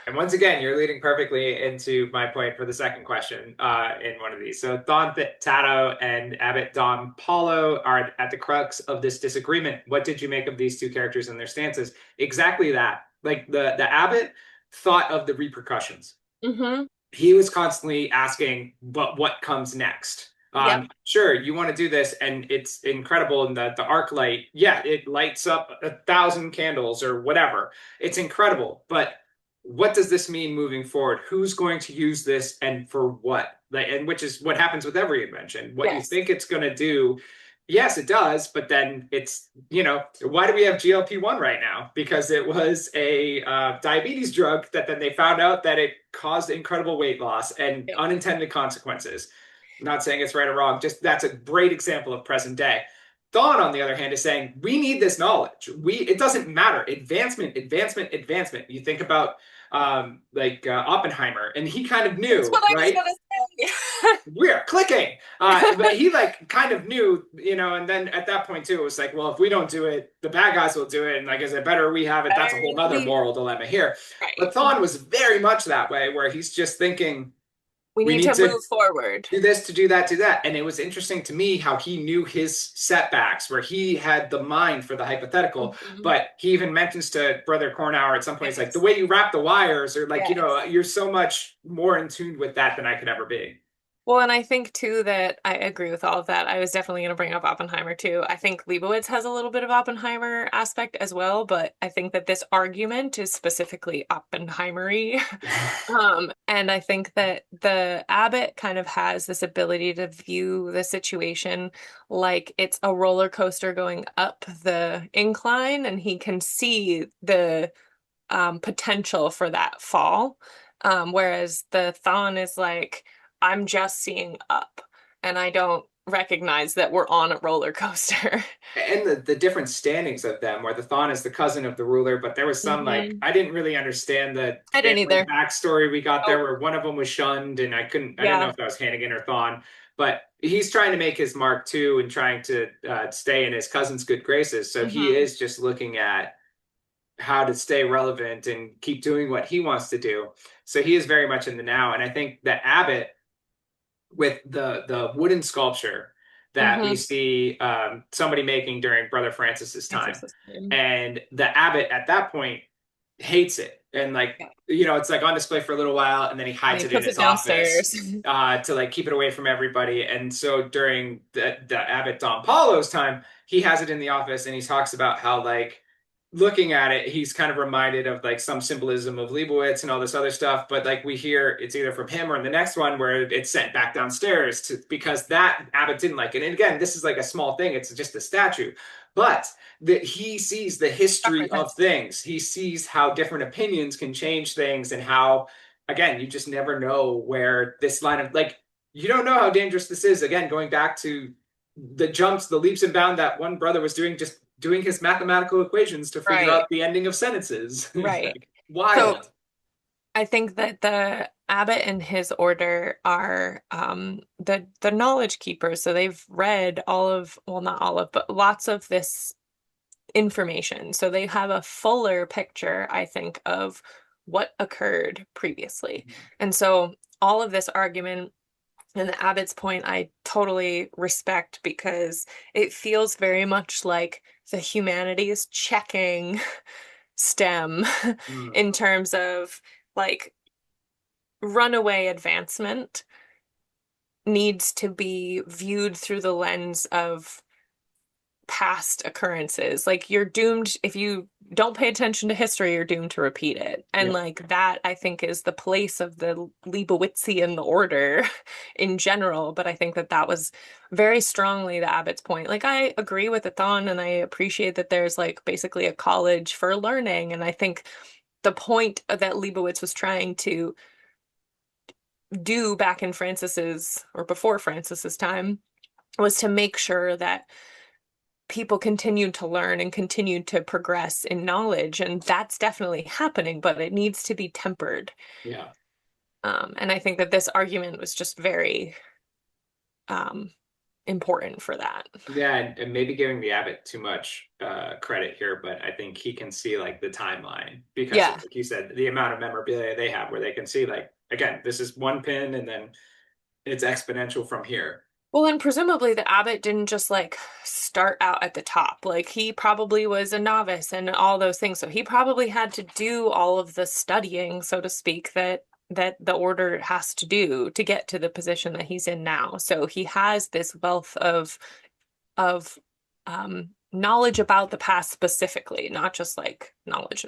And once again, you're leading perfectly into my point for the second question in one of these. So Don Tato and Abbot Don Paulo are at the crux of this disagreement. What did you make of these two characters and their stances? Exactly that. Like the Abbot thought of the repercussions. Hmm. He was constantly asking, but what comes next? Yep. Sure, you want to do this, and it's incredible in the arc light. Yeah, it lights up 1,000 candles or whatever. It's incredible, but what does this mean moving forward? Who's going to use this and for what? Like, and which is what happens with every invention. What you Yes. think it's going to do, yes, it does, but then it's, why do we have GLP-1 right now? Because it was a diabetes drug that then they found out that it caused incredible weight loss and Yep. unintended consequences. I'm not saying it's right or wrong, just that's a great example of present day. Thawne, on the other hand, is saying we need this knowledge. It doesn't matter. Advancement, advancement, advancement. You think about Oppenheimer, and he kind of That's knew, what I was right? gonna say. We're clicking. But he like kind of knew, and then at that point too, it was like, well, if we don't do it, the bad guys will do it. And like, is it better we have it? That's a Better whole other we, moral dilemma here. But right. Thawne was very much that way, where he's just thinking, We we need need to to move forward. do this, to do that, do that. And it was interesting to me how he knew his setbacks, where he had the mind for the hypothetical. Mhm. But he even mentions to Brother Cornauer at some point, it's like the Yes. way you wrap the wires, or like, Yes. you're so much more in tune with that than I could ever be. Well, and I think too that I agree with all of that. I was definitely going to bring up Oppenheimer too. I think Leibowitz has a little bit of Oppenheimer aspect as well, but I think that this argument is specifically Oppenheimer-y. And I think that the Abbott kind of has this ability to view the situation like it's a roller coaster going up the incline, and he can see the potential for that fall. Whereas the Thawne is like, I'm just seeing up, and I don't recognize that we're on a roller coaster. And the different standings of them, where the Thawne is the cousin of the ruler, but there was some like Hmm. I didn't really understand the I didn't family either. backstory we got there, Oh, where one of them was shunned, and I didn't know yeah. if that was Hannigan or Thawne, but he's trying to make his mark too, and trying to stay in his cousin's good graces. So he Hmm. is just looking at how to stay relevant and keep doing what he wants to do. So he is very much in the now. And I think that Abbott, with the wooden sculpture that we Mm-hmm. see somebody making during Brother Francis's time, Francis time. and the Abbot at that point hates it, and like, Yeah. it's like on display for a little while, and then he And hides he it in puts his it office downstairs. to like keep it away from everybody. And so during the Abbot Don Paulo's time, he has it in the office, and he talks about how, like, looking at it, he's kind of reminded of like some symbolism of Leibowitz and all this other stuff. But like we hear it's either from him or in the next one where it's sent back downstairs because that Abbott didn't like it. And again, this is like a small thing. It's just a statue. But that he sees the history of Represents. things. He sees how different opinions can change things, and how, again, you just never know where this line of, like, you don't know how dangerous this is. Again, going back to the jumps, the leaps and bounds that one brother was doing, just doing his mathematical equations to figure Right. out the ending of sentences. Right. Like, So wild. I think that the abbot and his order are the knowledge keepers. So they've read all of, well, not all of, but lots of this information. So they have a fuller picture, I think, of what occurred previously. And so all of this argument and the abbot's point, I totally respect, because it feels very much like the humanities checking STEM Mm, in terms of like runaway advancement needs to be viewed through the lens of past occurrences. Like, you're doomed, if you don't pay attention to history, you're doomed to repeat it. And yep. like that, I think, is the place of the Leibowitzian order in general. But I think that that was very strongly the abbot's point. Like, I agree with Athon, and I appreciate that there's like basically a college for learning. And I think the point that Leibowitz was trying to do back in Francis's, or before Francis's time, was to make sure that people continued to learn and continued to progress in knowledge. And that's definitely happening, but it needs to be tempered. Yeah. And I think that this argument was just very um, important for that. Yeah, and maybe giving the Abbot too much credit here, but I think he can see like the timeline because, Yeah. like you said, the amount of memorabilia they have, where they can see, like, again, this is one pin, and then it's exponential from here. Well, and presumably the abbot didn't just like start out at the top. Like, he probably was a novice and all those things. So he probably had to do all of the studying, so to speak, that the order has to do to get to the position that he's in now. So he has this wealth of knowledge about the past specifically, not just like knowledge.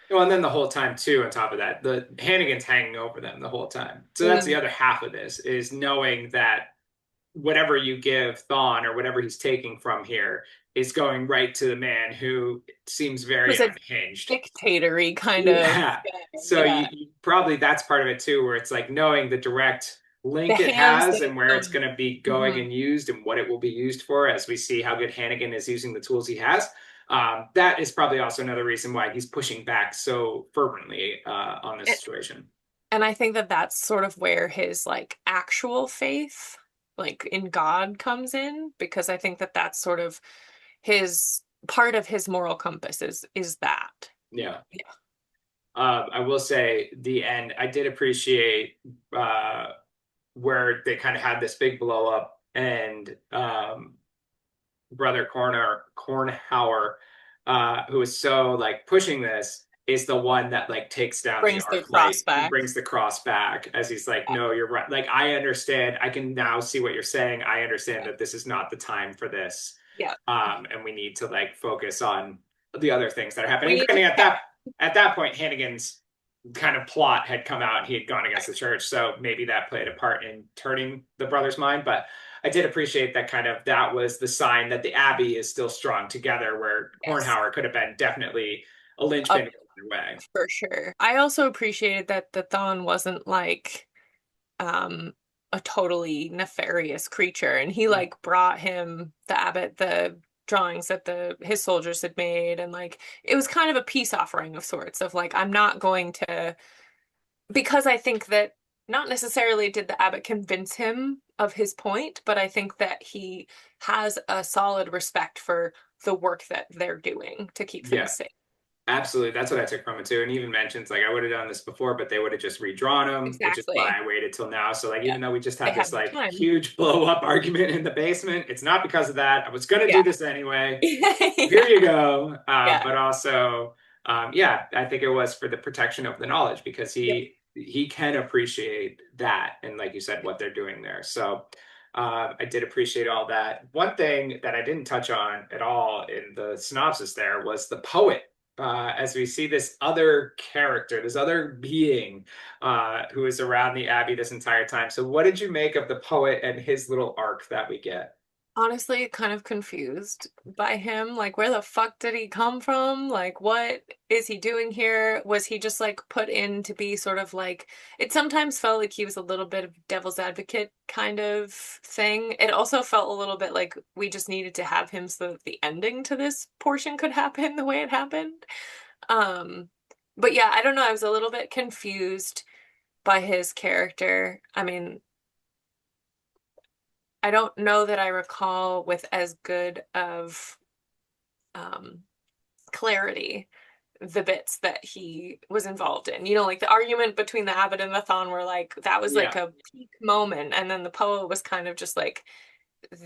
Well, and then the whole time too, on top of that, the Hannigan's hanging over them the whole time. So that's the Mm. other half of this, is knowing that whatever you give Thawne, or whatever he's taking from here, is going right to the man who seems very Who's a unhinged. dictatory kind of Yeah. thing. So Yeah. you probably, that's part of it too, where it's like knowing the direct The link it hands has that and where it's going to be going Mhm. and used and what it will be used for, as we see how good Hannigan is using the tools he has. That is probably also another reason why he's pushing back so fervently on this situation. And I think that that's sort of where his like actual faith, like in God, comes in, because I think that that's sort of his part of his moral compass is that. Yeah. Yeah. I will say the end, I did appreciate where they kind of had this big blow up, and Brother Cornhauer, who is so like pushing this, is the one that like takes down the Brings the arc light cross and back. brings the cross back, as he's like, no, you're right. Like, I understand. I can now see what you're saying. I understand that this is not the time for this. Yeah. And we need to like focus on the other things that are happening. We need to Granted, at that point, Hannigan's kind of plot had come out. He had gone against the church, so maybe that played a part in turning the brother's mind. But I did appreciate that, kind of, that was the sign that the Abbey is still strong together, where Yes. Cornhauer could have been definitely a linchpin either way. For sure. I also appreciated that the Thawne wasn't like a totally nefarious creature, and he like brought him, the abbot, the drawings that his soldiers had made, and like it was kind of a peace offering of sorts, of like, I'm not going to, because I think that not necessarily did the abbot convince him of his point, but I think that he has a solid respect for the work that they're doing to keep Yeah. things safe. Absolutely. That's what I took from it too. And even mentions like I would have done this before, but they would have just redrawn them, which is why Exactly. I waited till now. So like Yeah. even though we just They had had this more like time. huge blow up argument in the basement, it's not because of that. I was gonna do Yeah. this anyway. Here Yeah. you go. Yeah. But also, yeah, I think it was for the protection of the knowledge because Yep. he can appreciate that and like you said, what they're doing there. So I did appreciate all that. One thing that I didn't touch on at all in the synopsis there was the poet. As we see this other character, this other being who is around the Abbey this entire time. So, what did you make of the poet and his little arc that we get? Honestly, kind of confused by him. Like, where the fuck did he come from? Like, what is he doing here? Was he just like put in to be sort of like, it sometimes felt like he was a little bit of devil's advocate kind of thing. It also felt a little bit like we just needed to have him so that the ending to this portion could happen the way it happened. Um, but yeah, I don't know. I was a little bit confused by his character. I mean, I don't know that I recall with as good of um, clarity the bits that he was involved in. You know, like the argument between the Abbot and the Thon were like that was like Yeah. a peak moment, and then the poet was kind of just like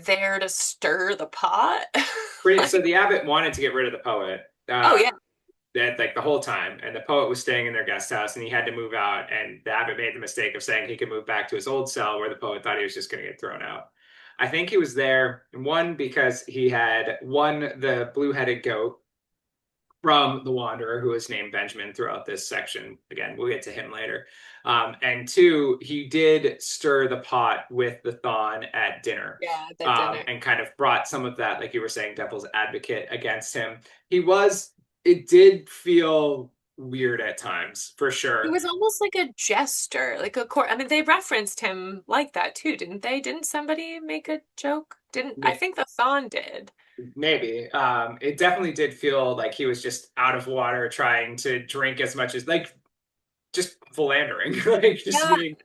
there to stir the pot. So Like, the abbot wanted to get rid of the poet. oh yeah, That like the whole time, and the poet was staying in their guest house, and he had to move out. And the abbot made the mistake of saying he could move back to his old cell, where the poet thought he was just going to get thrown out. I think he was there one because he had won the blue-headed goat from the Wanderer, who is named Benjamin throughout this section. Again, we'll get to him later. And two, he did stir the pot with the Thon at dinner, yeah, that dinner. and kind of brought some of that, like you were saying, devil's advocate against him. It did feel weird at times, for He sure. was almost like a jester, like a court. I mean, they referenced him like that too, didn't they? Didn't somebody make a joke? Didn't I think the Thon did? Maybe. It definitely did feel like he was just out of water trying to drink as much as like just philandering, like just Yeah. being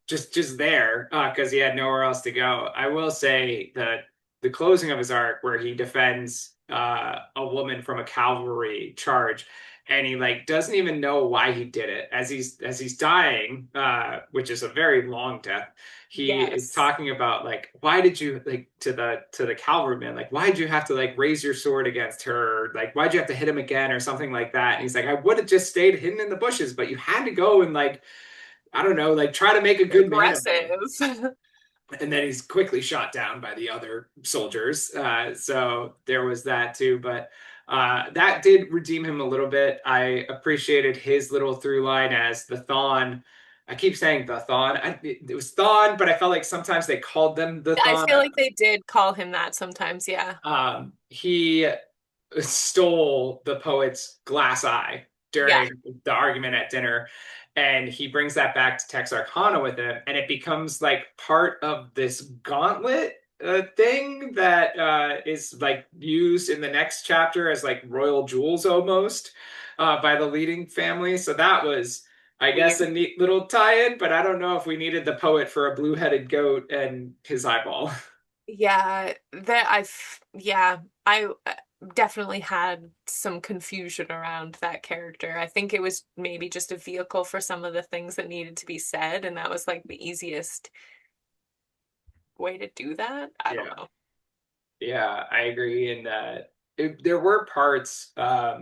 just there because he had nowhere else to go. I will say that the closing of his arc, where he defends a woman from a cavalry charge, and he like doesn't even know why he did it as he's dying, which is a very long death. He is Yes. talking about like why did you like to the cavalryman like why did you have to like raise your sword against her, like why'd you have to hit him again or something like that, and he's like I would have just stayed hidden in the bushes but you had to go and like I don't know, like try to make a good man of me. Aggressive. And then he's quickly shot down by the other soldiers. So there was that too. But that did redeem him a little bit. I appreciated his little through line as the Thon. I keep saying the Thon. It was Thon, but I felt like sometimes they called them the I Thon. feel like they did call him that sometimes, yeah. He stole the poet's glass eye Yeah. during the argument at dinner, and he brings that back to Texarkana with him, and it becomes like part of this gauntlet thing that is like used in the next chapter as like royal jewels almost by the leading family. So that was, I guess, a Weird. neat little tie-in, but I don't know if we needed the poet for a blue-headed goat and his eyeball. Yeah, yeah, I definitely had some confusion around that character. I think it was maybe just a vehicle for some of the things that needed to be said, and that was like the easiest way to do that. I don't Yeah. know. Yeah, I agree. And there were parts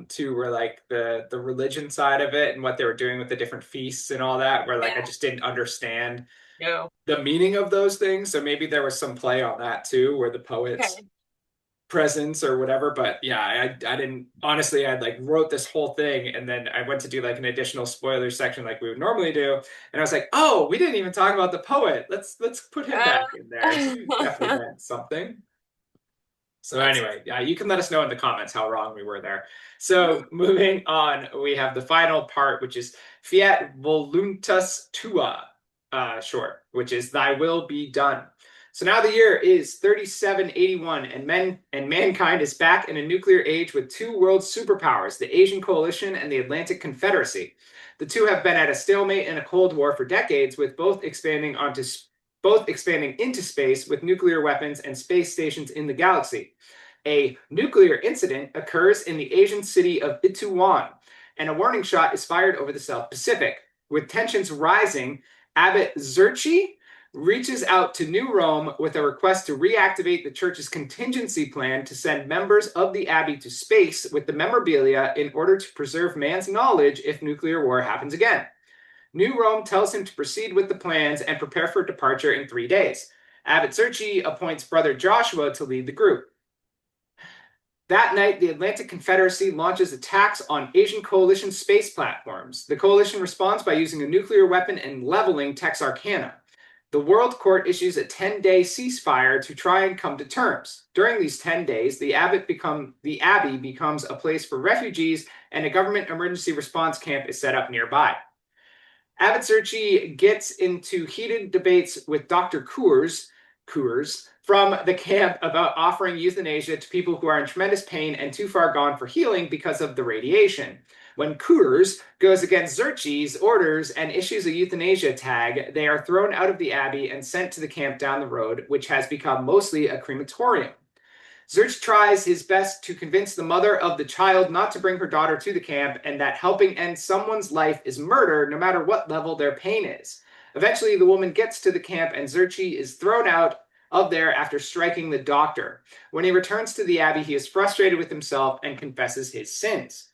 too where like the religion side of it and what they were doing with the different feasts and all that, where like I Yeah. just didn't understand No. the meaning of those things. So maybe there was some play on that too, where the poet's Okay. presence or whatever. But yeah, I didn't honestly. I like wrote this whole thing and then I went to do like an additional spoiler section like we would normally do, and I was like, oh, we didn't even talk about the poet. Let's put him back in there. He definitely Uh, meant something. So That's anyway, you can let us know in the comments how wrong we were there. So moving on, we have the final part, which is Fiat Voluntas Tua, short, which is Thy will be done. So now the year is 3781, and mankind is back in a nuclear age with two world superpowers, the Asian Coalition and the Atlantic Confederacy. The two have been at a stalemate in a Cold War for decades, with both expanding into space with nuclear weapons and space stations in the galaxy. A nuclear incident occurs in the Asian city of Ituan, and a warning shot is fired over the South Pacific. With tensions rising, Abbot Zerchi reaches out to New Rome with a request to reactivate the church's contingency plan to send members of the abbey to space with the memorabilia in order to preserve man's knowledge if nuclear war happens again. New Rome tells him to proceed with the plans and prepare for departure in 3 days. Abbot Zerchi appoints Brother Joshua to lead the group. That night, the Atlantic Confederacy launches attacks on Asian coalition space platforms. The coalition responds by using a nuclear weapon and leveling Texarkana. The World Court issues a 10-day ceasefire to try and come to terms. During these 10 days, the abbey becomes a place for refugees, and a government emergency response camp is set up nearby. Abbot Zerchi gets into heated debates with Dr. Coors from the camp about offering euthanasia to people who are in tremendous pain and too far gone for healing because of the radiation. When Coors goes against Zerchi's orders and issues a euthanasia tag, they are thrown out of the abbey and sent to the camp down the road, which has become mostly a crematorium. Zerch tries his best to convince the mother of the child not to bring her daughter to the camp and that helping end someone's life is murder no matter what level their pain is. Eventually, the woman gets to the camp and Zerchi is thrown out of there after striking the doctor. When he returns to the abbey, he is frustrated with himself and confesses his sins.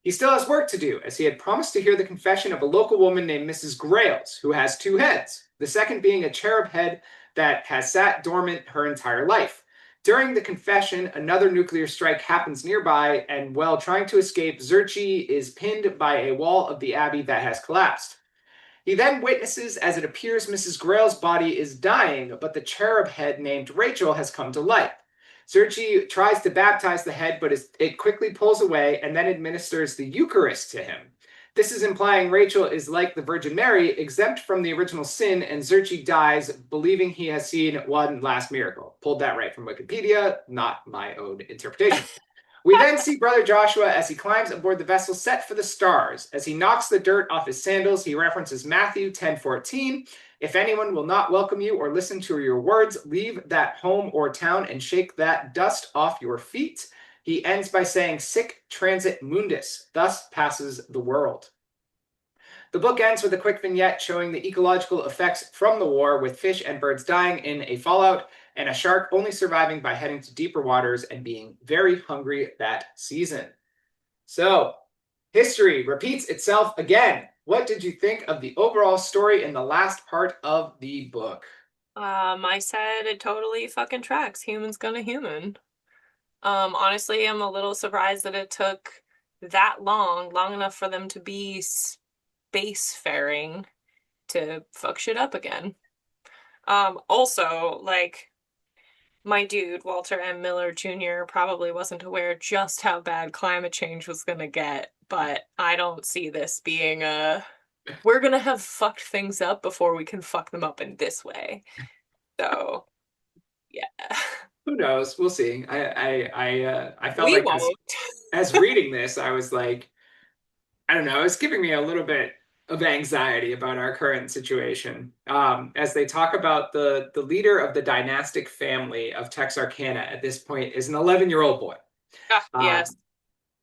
He still has work to do, as he had promised to hear the confession of a local woman named Mrs. Grales, who has 2 heads, the second being a cherub head that has sat dormant her entire life. During the confession, another nuclear strike happens nearby, and while trying to escape, Zerchi is pinned by a wall of the abbey that has collapsed. He then witnesses as it appears Mrs. Grail's body is dying, but the cherub head named Rachel has come to life. Zerchi tries to baptize the head, but it quickly pulls away and then administers the Eucharist to him. This is implying Rachel is like the Virgin Mary, exempt from the original sin, and Zerchi dies believing he has seen one last miracle. Pulled that right from Wikipedia, not my own interpretation. We then see Brother Joshua as he climbs aboard the vessel set for the stars. As he knocks the dirt off his sandals, he references Matthew 10:14. If anyone will not welcome you or listen to your words, leave that home or town and shake that dust off your feet. He ends by saying, sic transit mundus, thus passes the world. The book ends with a quick vignette showing the ecological effects from the war, with fish and birds dying in a fallout and a shark only surviving by heading to deeper waters and being very hungry that season. So, history repeats itself again. What did you think of the overall story in the last part of the book? I said it totally fucking tracks. Human's gonna human. Honestly, I'm a little surprised that it took that long enough for them to be spacefaring to fuck shit up again. Also, like, my dude, Walter M. Miller Jr., probably wasn't aware just how bad climate change was gonna get, but I don't see this being we're gonna have fucked things up before we can fuck them up in this way. So, yeah. Who knows? We'll see. I felt We like won't. as reading this, I was like, I don't know, it's giving me a little bit of anxiety about our current situation. As they talk about the leader of the dynastic family of Texarkana at this point is an 11-year-old boy. Yes.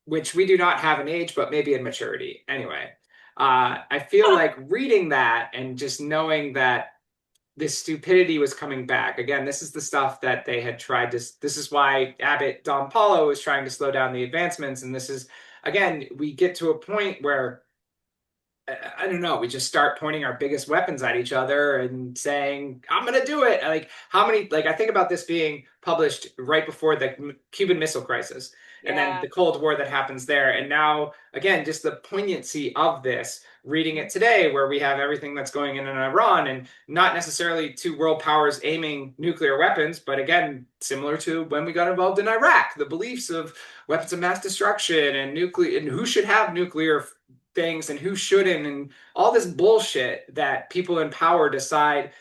Which we do not have in age, but maybe in maturity. Anyway, I feel like reading that and just knowing that this stupidity was coming back. Again, this is the stuff that they had tried to, this is why Abbot Don Paulo was trying to slow down the advancements. And this is, again, we get to a point where, I don't know, we just start pointing our biggest weapons at each other and saying, I'm going to do it. Like, how many, like, I think about this being published right before the Cuban Missile Crisis. And then the Cold War that happens there. And now, again, just the poignancy of this, reading it today, where we have everything that's going in Iran, and not necessarily 2 world powers aiming nuclear weapons, but again, similar to when we got involved in Iraq, the beliefs of weapons of mass destruction and nuclear, and who should have nuclear things and who shouldn't, and all this bullshit that people in power decide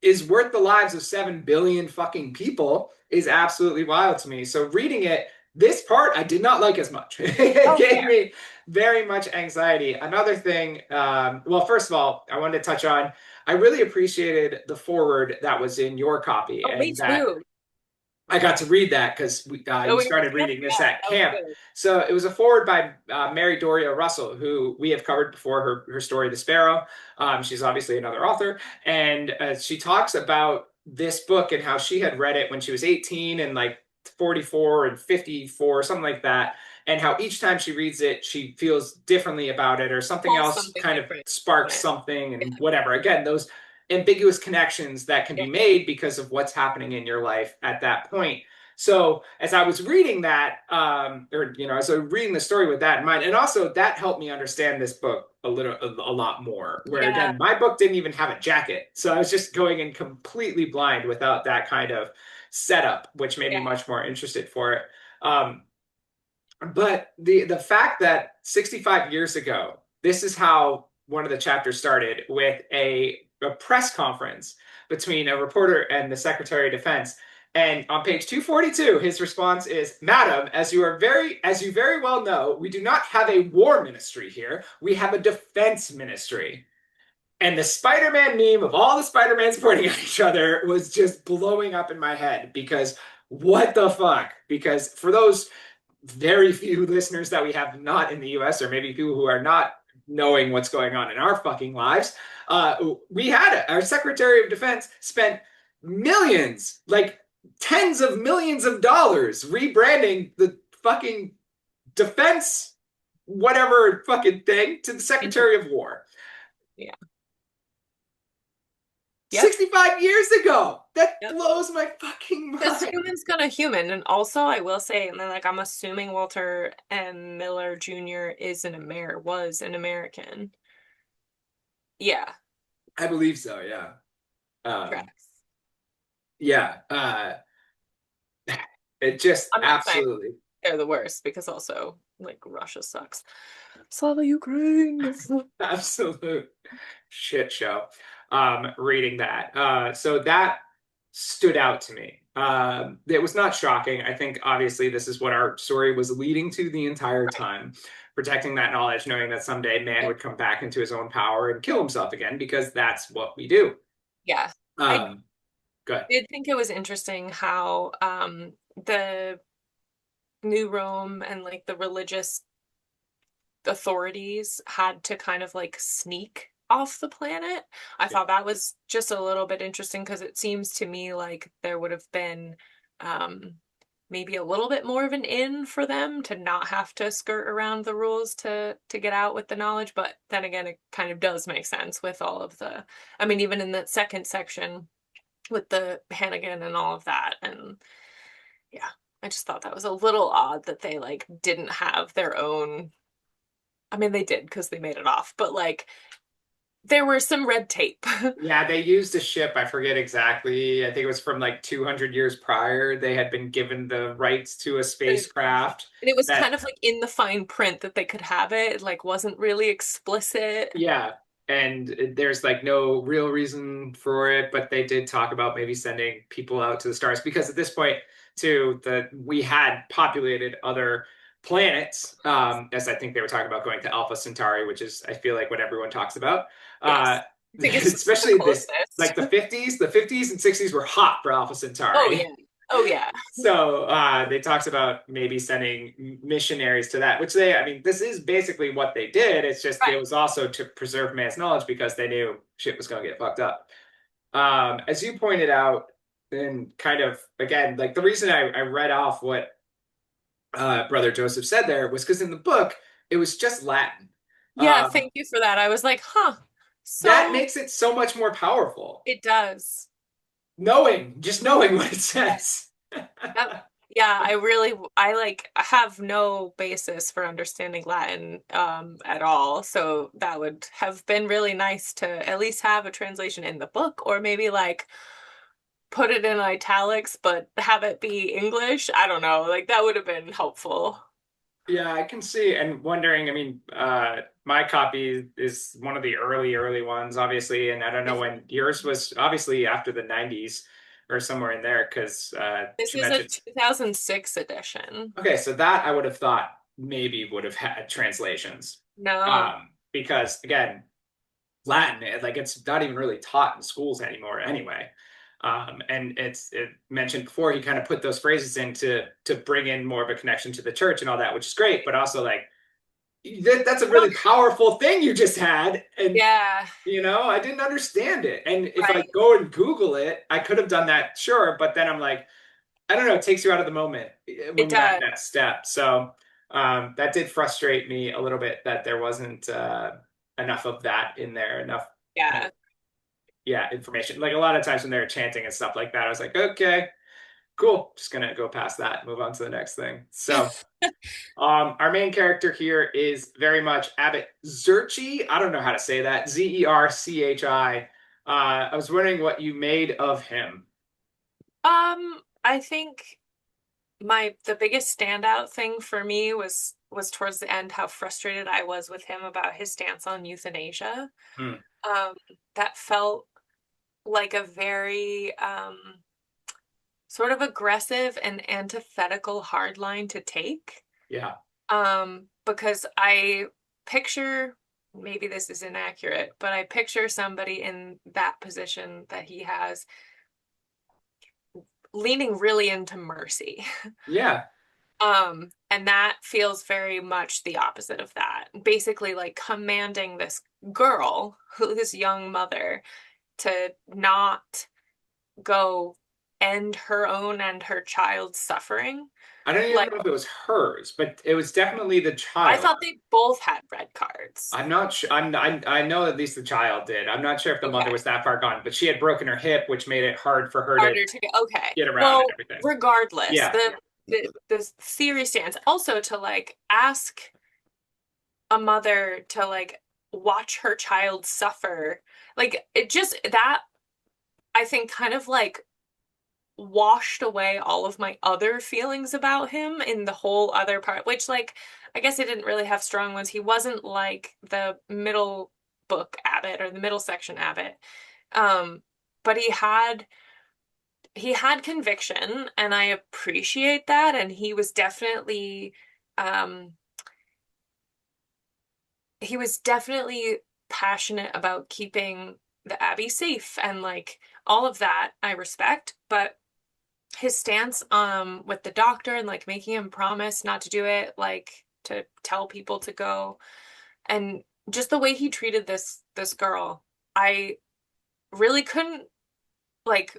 is worth the lives of 7 billion fucking people is absolutely wild to me. So reading it, this part I did not like as much. It gave me very much anxiety. Another thing, well, first of all, I wanted to touch on, I really appreciated the foreword that was in your copy. Oh, me too. I got to read that because Oh, we we were started together. reading this Yeah, at that was camp. good. So it was a foreword by Mary Doria Russell, who we have covered before, her story, The Sparrow. She's obviously another author. And she talks about this book and how she had read it when she was 18 and like 44 and 54, something like that. And how each time she reads it, she feels differently about it, or something Pull else something kind of different from sparks it. something Yeah, and whatever. Again, those ambiguous connections that can yeah, be made because of what's happening in your life at that point. So as I was reading that, or as I was reading the story with that in mind, and also that helped me understand this book a lot more. Where yeah, again, my book didn't even have a jacket, so I was just going in completely blind without that kind of setup, which made me yeah. much more interested for it. Um, but the fact that 65 years ago, this is how one of the chapters started with a press conference between a reporter and the Secretary of Defense. And on page 242, his response is, "Madam, as you very well know, we do not have a war ministry here. We have a defense ministry." And the Spider-Man meme of all the Spider-Mans pointing at each other was just blowing up in my head because what the fuck? Because for those very few listeners that we have not in the US, or maybe people who are not knowing what's going on in our fucking lives, we had it. Our Secretary of Defense spent millions, like tens of millions of dollars rebranding the fucking defense, whatever fucking thing, to the Secretary of War. Yeah. Yep. 65 years ago. That Yep. blows my fucking Because mind. human's gonna human, and also I will say, and then like I'm assuming Walter M. Miller Jr. was an American. Yeah, I believe so, yeah. Um, tracks. yeah. It just I'm not saying absolutely, they're the worst because also like Russia sucks. Slava Ukraine. absolute shit show. Reading that. So that stood out to me. It was not shocking. I think obviously this is what our story was leading to the entire Right. time, protecting that knowledge, knowing that someday man Yeah. would come back into his own power and kill himself again because that's what we do. Yeah. I Um, Good. did think it was interesting how the New Rome and like the religious authorities had to kind of like sneak off the planet. I thought that was just a little bit interesting because it seems to me like there would have been um maybe a little bit more of an in for them to not have to skirt around the rules to get out with the knowledge, but then again it kind of does make sense with all of the, I mean, even in that second section with the Hannigan and all of that. And yeah, I just thought that was a little odd that they like didn't have their own, I mean, they did because they made it off, but like there were some red tape. Yeah, they used a ship. I forget exactly. I think it was from like 200 years prior. They had been given the rights to a spacecraft And it was kind that of like in the fine print that they could have it. It like wasn't really explicit. yeah, and there's like no real reason for it, but they did talk about maybe sending people out to the stars because at this point, too, we had populated other planets, as I think they were talking about going to Alpha Centauri, which is I feel like what everyone talks about. Uh, Yes. I think it's just the especially this, like closest. the 50s and 60s were hot for Alpha Oh Centauri. yeah. Oh yeah. So they talked about maybe sending missionaries to that, which I mean, this is basically what they did. It's just it Right. was also to preserve man's knowledge because they knew shit was going to get fucked up. As you pointed out, and kind of again, like the reason I read off what Brother Joseph said there was because in the book it was just Latin. Yeah, Um, thank you for that. I was like, huh. that So makes it so much more powerful. it does. Just knowing what it says. Yep. Yeah, I like I have no basis for understanding Latin at all. So that would have been really nice to at least have a translation in the book or maybe like put it in italics but have it be English. I don't know. Like that would have been helpful. Yeah, I can see and wondering. I mean, my copy is one of the early ones, obviously, and I don't know when yours was. Obviously, after the '90s or somewhere in there, because This she is a mentioned. 2006 edition. Okay, so that I would have thought maybe would have had translations, No. because again, Latin, like it's not even really taught in schools anymore, anyway. And it mentioned before, he kind of put those phrases in to bring in more of a connection to the church and all that, which is great, but also like that's a really powerful thing you just had. And Yeah, I didn't understand it. And if I right. go and Google it, I could have done that, sure, but then I'm like, I don't know, it takes you out of the moment It when you're at does. that step. So that did frustrate me a little bit that there wasn't enough of that in there, enough kind of, Yeah. yeah, information. Like a lot of times when they're chanting and stuff like that, I was like, okay, cool. Just gonna go past that, move on to the next thing. So our main character here is very much Abbot Zerchi. I don't know how to say that. Zerchi. I was wondering what you made of him. I think the biggest standout thing for me was towards the end how frustrated I was with him about his stance on euthanasia. Hmm. Um, that felt like a very sort of aggressive and antithetical hard line to take. Yeah. Because I picture, maybe this is inaccurate, but I picture somebody in that position that he has leaning really into mercy. Yeah. And that feels very much the opposite of that. Basically, like commanding this girl, this young mother, to not go end her own and her child's suffering. I don't even Like, know if it was hers, but it was definitely the I child. thought they both had red cards. I'm not sure. I know at least the child did. I'm not sure if the mother Okay. was that far gone, but she had broken her hip, which made it hard for her to Harder to get. Okay. get around and Well, everything. regardless, Yeah. the theory stands. Also, to like ask a mother to like watch her child suffer, like it just that I think kind of like washed away all of my other feelings about him in the whole other part, which like I guess I didn't really have strong ones. He wasn't like the middle book Abbott or the middle section Abbott. Um, but he had conviction and I appreciate that. And um he was definitely passionate about keeping the Abbey safe and like all of that I respect, but his stance with the doctor and like making him promise not to do it, like to tell people to go, and just the way he treated this girl, I really couldn't like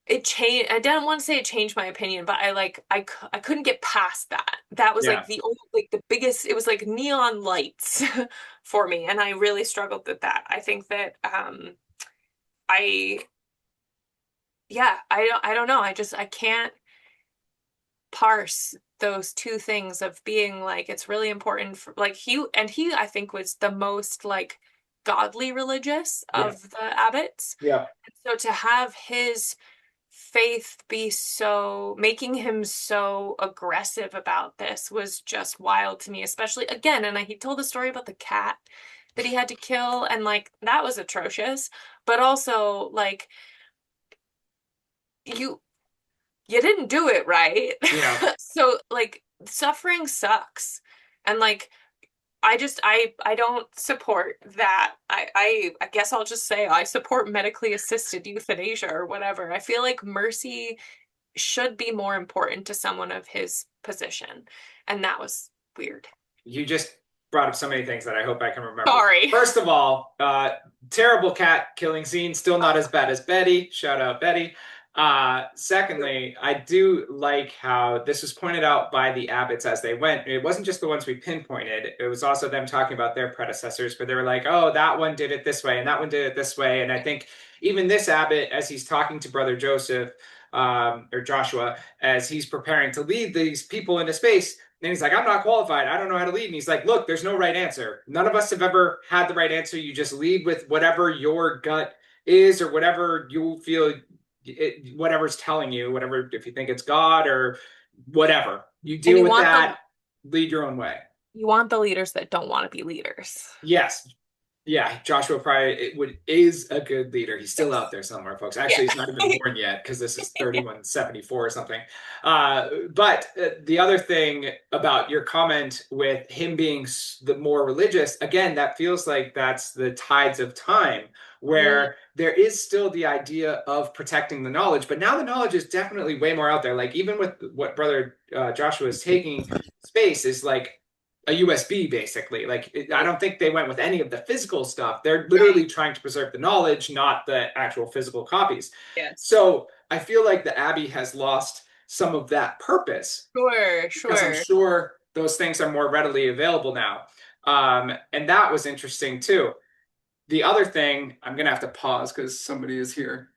it changed. I didn't want to say it changed my opinion, but I couldn't get past that. That was Yeah. like the only like the biggest, it was like neon lights for me, and I really struggled with that. I think that I yeah, I don't know. I can't parse those two things of being like it's really important for like he I think was the most like godly religious Yeah. of the abbots. Yeah. So to have his faith be so making him so aggressive about this was just wild to me, especially again, and he told the story about the cat that he had to kill, and like that was atrocious, but also like you you didn't do it right. Yeah. So like suffering sucks. And like I don't support that. I guess I'll just say I support medically assisted euthanasia or whatever. I feel like mercy should be more important to someone of his position. And that was weird. You just brought up so many things that I hope I can remember. Sorry. First of all, terrible cat killing scene, still not as bad as Betty. Shout out Betty. Secondly, I do like how this was pointed out by the abbots as they went. It wasn't just the ones we pinpointed, it was also them talking about their predecessors, but they were like, oh, that one did it this way, and that one did it this way. And I think even this abbot, as he's talking to Brother Joseph, or Joshua, as he's preparing to lead these people into space, and he's like, I'm not qualified. I don't know how to lead. And he's like, look, there's no right answer. None of us have ever had the right answer. You just lead with whatever your gut is or whatever you feel, whatever's telling you, whatever, if you think it's God or whatever. You And deal with that, lead your own way. you want the leaders that don't want to be leaders. Yes, Yeah, Joshua Pryor is a good leader. He's still out Yes. there somewhere, folks. Yeah. Actually, he's not even born yet because this is 3174 or something. But the other thing about your comment with him being the more religious, again, that feels like that's the tides of time Mm, where there is still the idea of protecting the knowledge, but now the knowledge is definitely way more out there. Like even with what Brother Joshua is taking space is like a USB basically. Like I don't think they went with any of the physical stuff. They're right. literally trying to preserve the knowledge, not the actual physical copies. Yes. So I feel like the Abbey has lost some of that purpose Sure, because I'm sure. sure those things are more readily available now. And that was interesting too. The other thing, I'm gonna have to pause because somebody is here.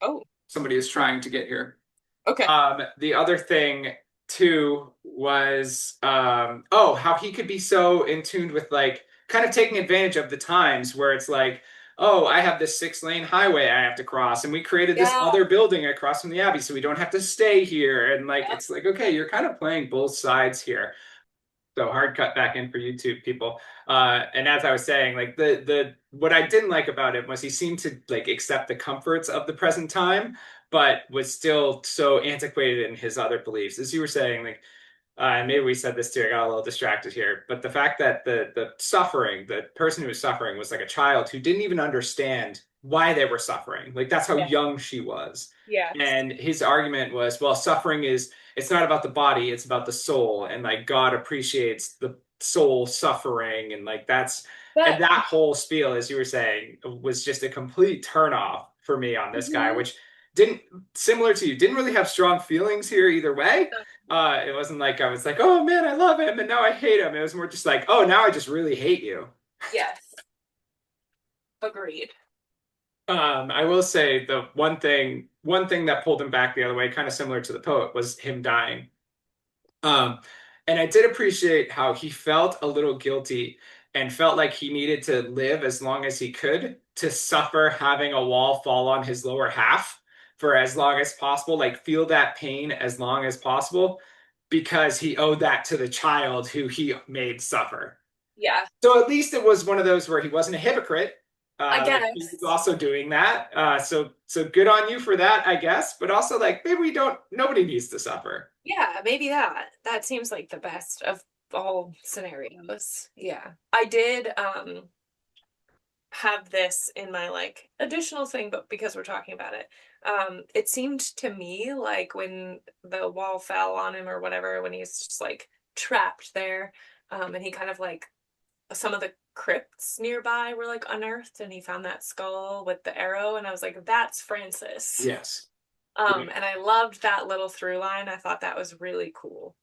Oh, Somebody is trying to get here. okay. The other thing too was oh, how he could be so in tune with like kind of taking advantage of the times where it's like, oh, I have this 6 lane highway I have to cross, and we created this Yeah. other building across from the Abbey, so we don't have to stay here. And like Yep. it's like, okay, you're kind of playing both sides here. So hard cut back in for YouTube people. And as I was saying, like the what I didn't like about it was he seemed to like accept the comforts of the present time, but was still so antiquated in his other beliefs. As you were saying, like and maybe we said this too, I got a little distracted here, but the fact that the suffering, the person who was suffering was like a child who didn't even understand why they were suffering. Like that's how Yeah. young she was. Yes. And his argument was, well, suffering is it's not about the body, it's about the soul. And like God appreciates the soul suffering. And like that's and That. that whole spiel, as you were saying, was just a complete turnoff for me on this guy, Mhm. which didn't similar to you, didn't really have strong feelings here either way. It wasn't like I was like, oh man, I love him and now I hate him. It was more just like, oh, now I just really hate you. Yes. Agreed. I will say the one thing that pulled him back the other way, kind of similar to the poet, was him dying. Um, and I did appreciate how he felt a little guilty and felt like he needed to live as long as he could to suffer having a wall fall on his lower half for as long as possible, like feel that pain as long as possible, because he owed that to the child who he made suffer. Yeah. So at least it was one of those where he wasn't a hypocrite. I Like he was guess. also doing that. So good on you for that, I guess. But also like maybe we don't. Nobody needs to suffer. Yeah, maybe that. That seems like the best of all scenarios. Yeah. I did have this in my like additional thing, but because we're talking about it, it seemed to me like when the wall fell on him or whatever, when he's just like trapped there, and he kind of like some of the crypts nearby were like unearthed and he found that skull with the arrow and I was like, that's Francis. Yes. Yeah. And I loved that little through line. I thought that was really cool.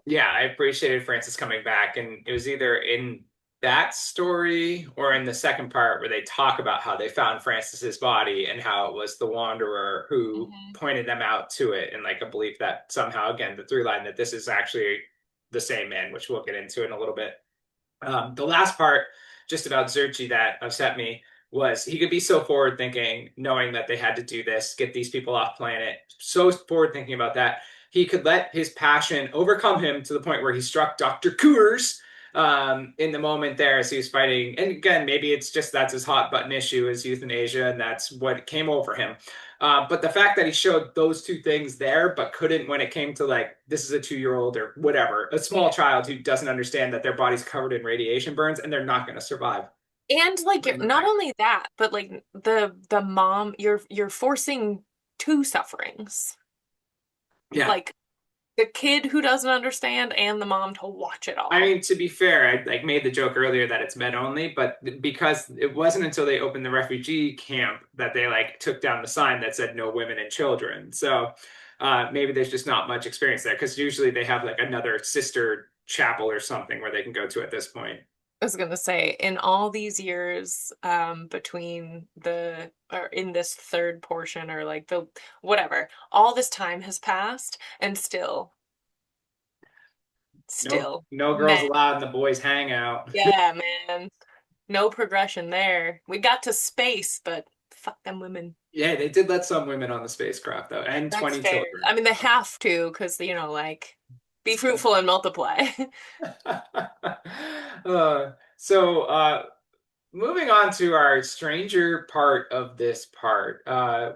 Yeah, I appreciated Francis coming back, and it was either in that story or in the second part where they talk about how they found Francis's body and how it was the Wanderer who Mhm. pointed them out to it, and like a belief that somehow, again, the through line that this is actually the same man, which we'll get into in a little bit. The last part, just about Zerchi, that upset me was he could be so forward thinking, knowing that they had to do this, get these people off planet, so forward thinking about that. He could let his passion overcome him to the point where he struck Dr. Coors in the moment there as he was fighting. And again, maybe it's just that's his hot button issue is euthanasia, and that's what came over him. But the fact that he showed those two things there, but couldn't when it came to like, this is a 2 year old or whatever, a small Yeah. child who doesn't understand that their body's covered in radiation burns and they're not going to survive. And like not only that, but like the mom, you're forcing two sufferings. Yeah. Like the kid who doesn't understand and the mom to watch it I all. mean, to be fair, I like made the joke earlier that it's men only, but because it wasn't until they opened the refugee camp that they like took down the sign that said no women and children. So maybe there's just not much experience there because usually they have like another sister chapel or something where they can go to at this point. I was gonna say, in all these years, between the or in this third portion or like the whatever, all this time has passed and No, still, no girls men. allowed in the boys' hangout. Yeah, man. No progression there. We got to space, but fuck them women. Yeah, they did let some women on the spacecraft though, and That's 20 fair. children. I mean, they have to, because, like, be fruitful and multiply. So moving on to our stranger part of this part,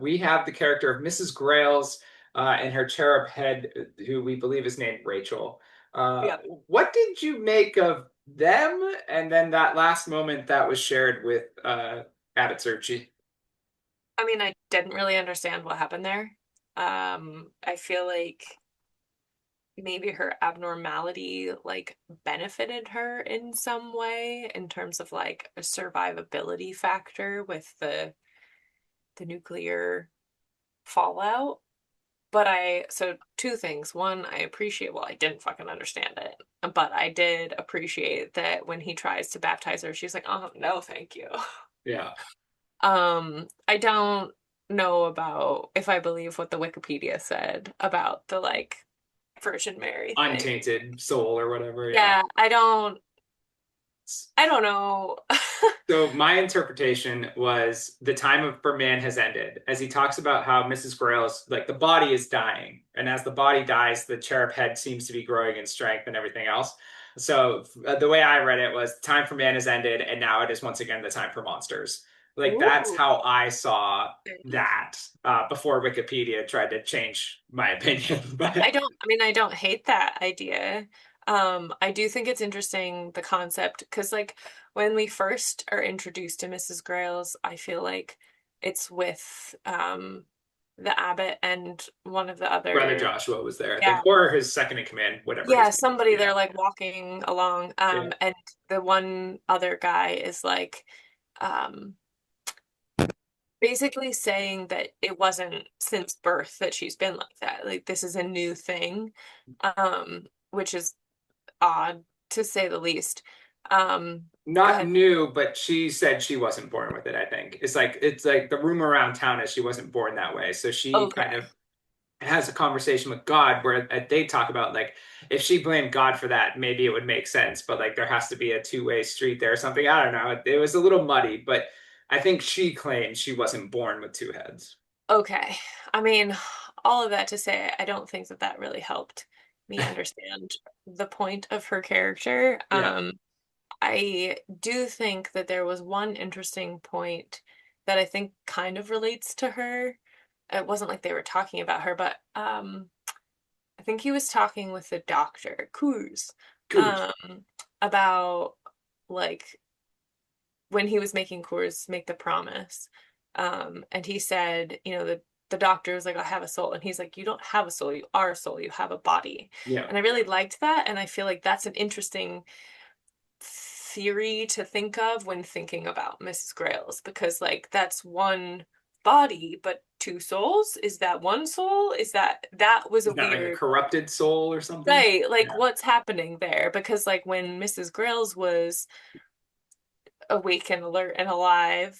we have the character of Mrs. Grails and her cherub head, who we believe is named Rachel. Uh, Yeah. what did you make of them? And then that last moment that was shared with Abitsurchi. I mean, I didn't really understand what happened there. I feel like maybe her abnormality like benefited her in some way in terms of like a survivability factor with the nuclear fallout. But so two things. One, I appreciate, well, I didn't fucking understand it, but I did appreciate that when he tries to baptize her, she's like, "Oh, no, thank you." Yeah. I don't know about if I believe what the Wikipedia said about the like Virgin Mary thing. Untainted soul or whatever. Yeah. Yeah, I don't know. So my interpretation was the time for man has ended, as he talks about how Mrs. Grail's like the body is dying, and as the body dies, the cherub head seems to be growing in strength and everything else. So the way I read it was time for man has ended, and now it is once again the time for monsters. Like that's Ooh. how I saw that before Wikipedia tried to change my opinion. But I don't hate that idea. I do think it's interesting the concept because like when we first are introduced to Mrs. Grails, I feel like it's with the abbot and one of the Brother other, Joshua was there, I yeah, think, or his second in command, whatever his yeah, name is. somebody Yeah. they're like walking along Yeah. and the one other guy is like um basically saying that it wasn't since birth that she's been like that. Like this is a new thing, which is odd to say the least. Go Not ahead. new, but she said she wasn't born with it, I think. It's like the rumor around town is she wasn't born that way. So she kind Okay. of has a conversation with God where they talk about like if she blamed God for that, maybe it would make sense, but like there has to be a two-way street there or something. I don't know. It was a little muddy, but I think she claimed she wasn't born with two heads. Okay. I mean, all of that to say, I don't think that that really helped me understand the point of her character. Yeah. I do think that there was one interesting point that I think kind of relates to her. It wasn't like they were talking about her, but I think he was talking with the doctor, Coors, Good. um, about like when he was making Coors make the promise. And he said, you know, the doctor was like, I have a soul. And he's like, you don't have a soul, you are a soul, you have a body. Yeah. And I really liked that. And I feel like that's an interesting theory to think of when thinking about Mrs. Grails, because like that's one body, but two souls? Is that one soul? That was a Is that like a weird. corrupted soul or something? Right, like Yeah. what's happening there? Because like when Mrs. Grails was awake and alert and alive,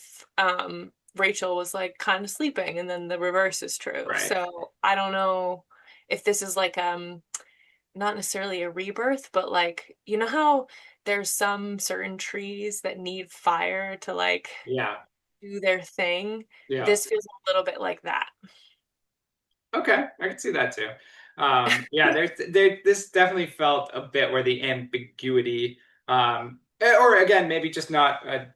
Rachel was like kind of sleeping, and then the reverse is true. Right. So I don't know if this is like not necessarily a rebirth, but like you know how there's some certain trees that need fire to like Yeah. do their thing. Yeah. This feels a little bit like that. Okay, I can see that too. Yeah, this definitely felt a bit where the ambiguity, or again, maybe just not a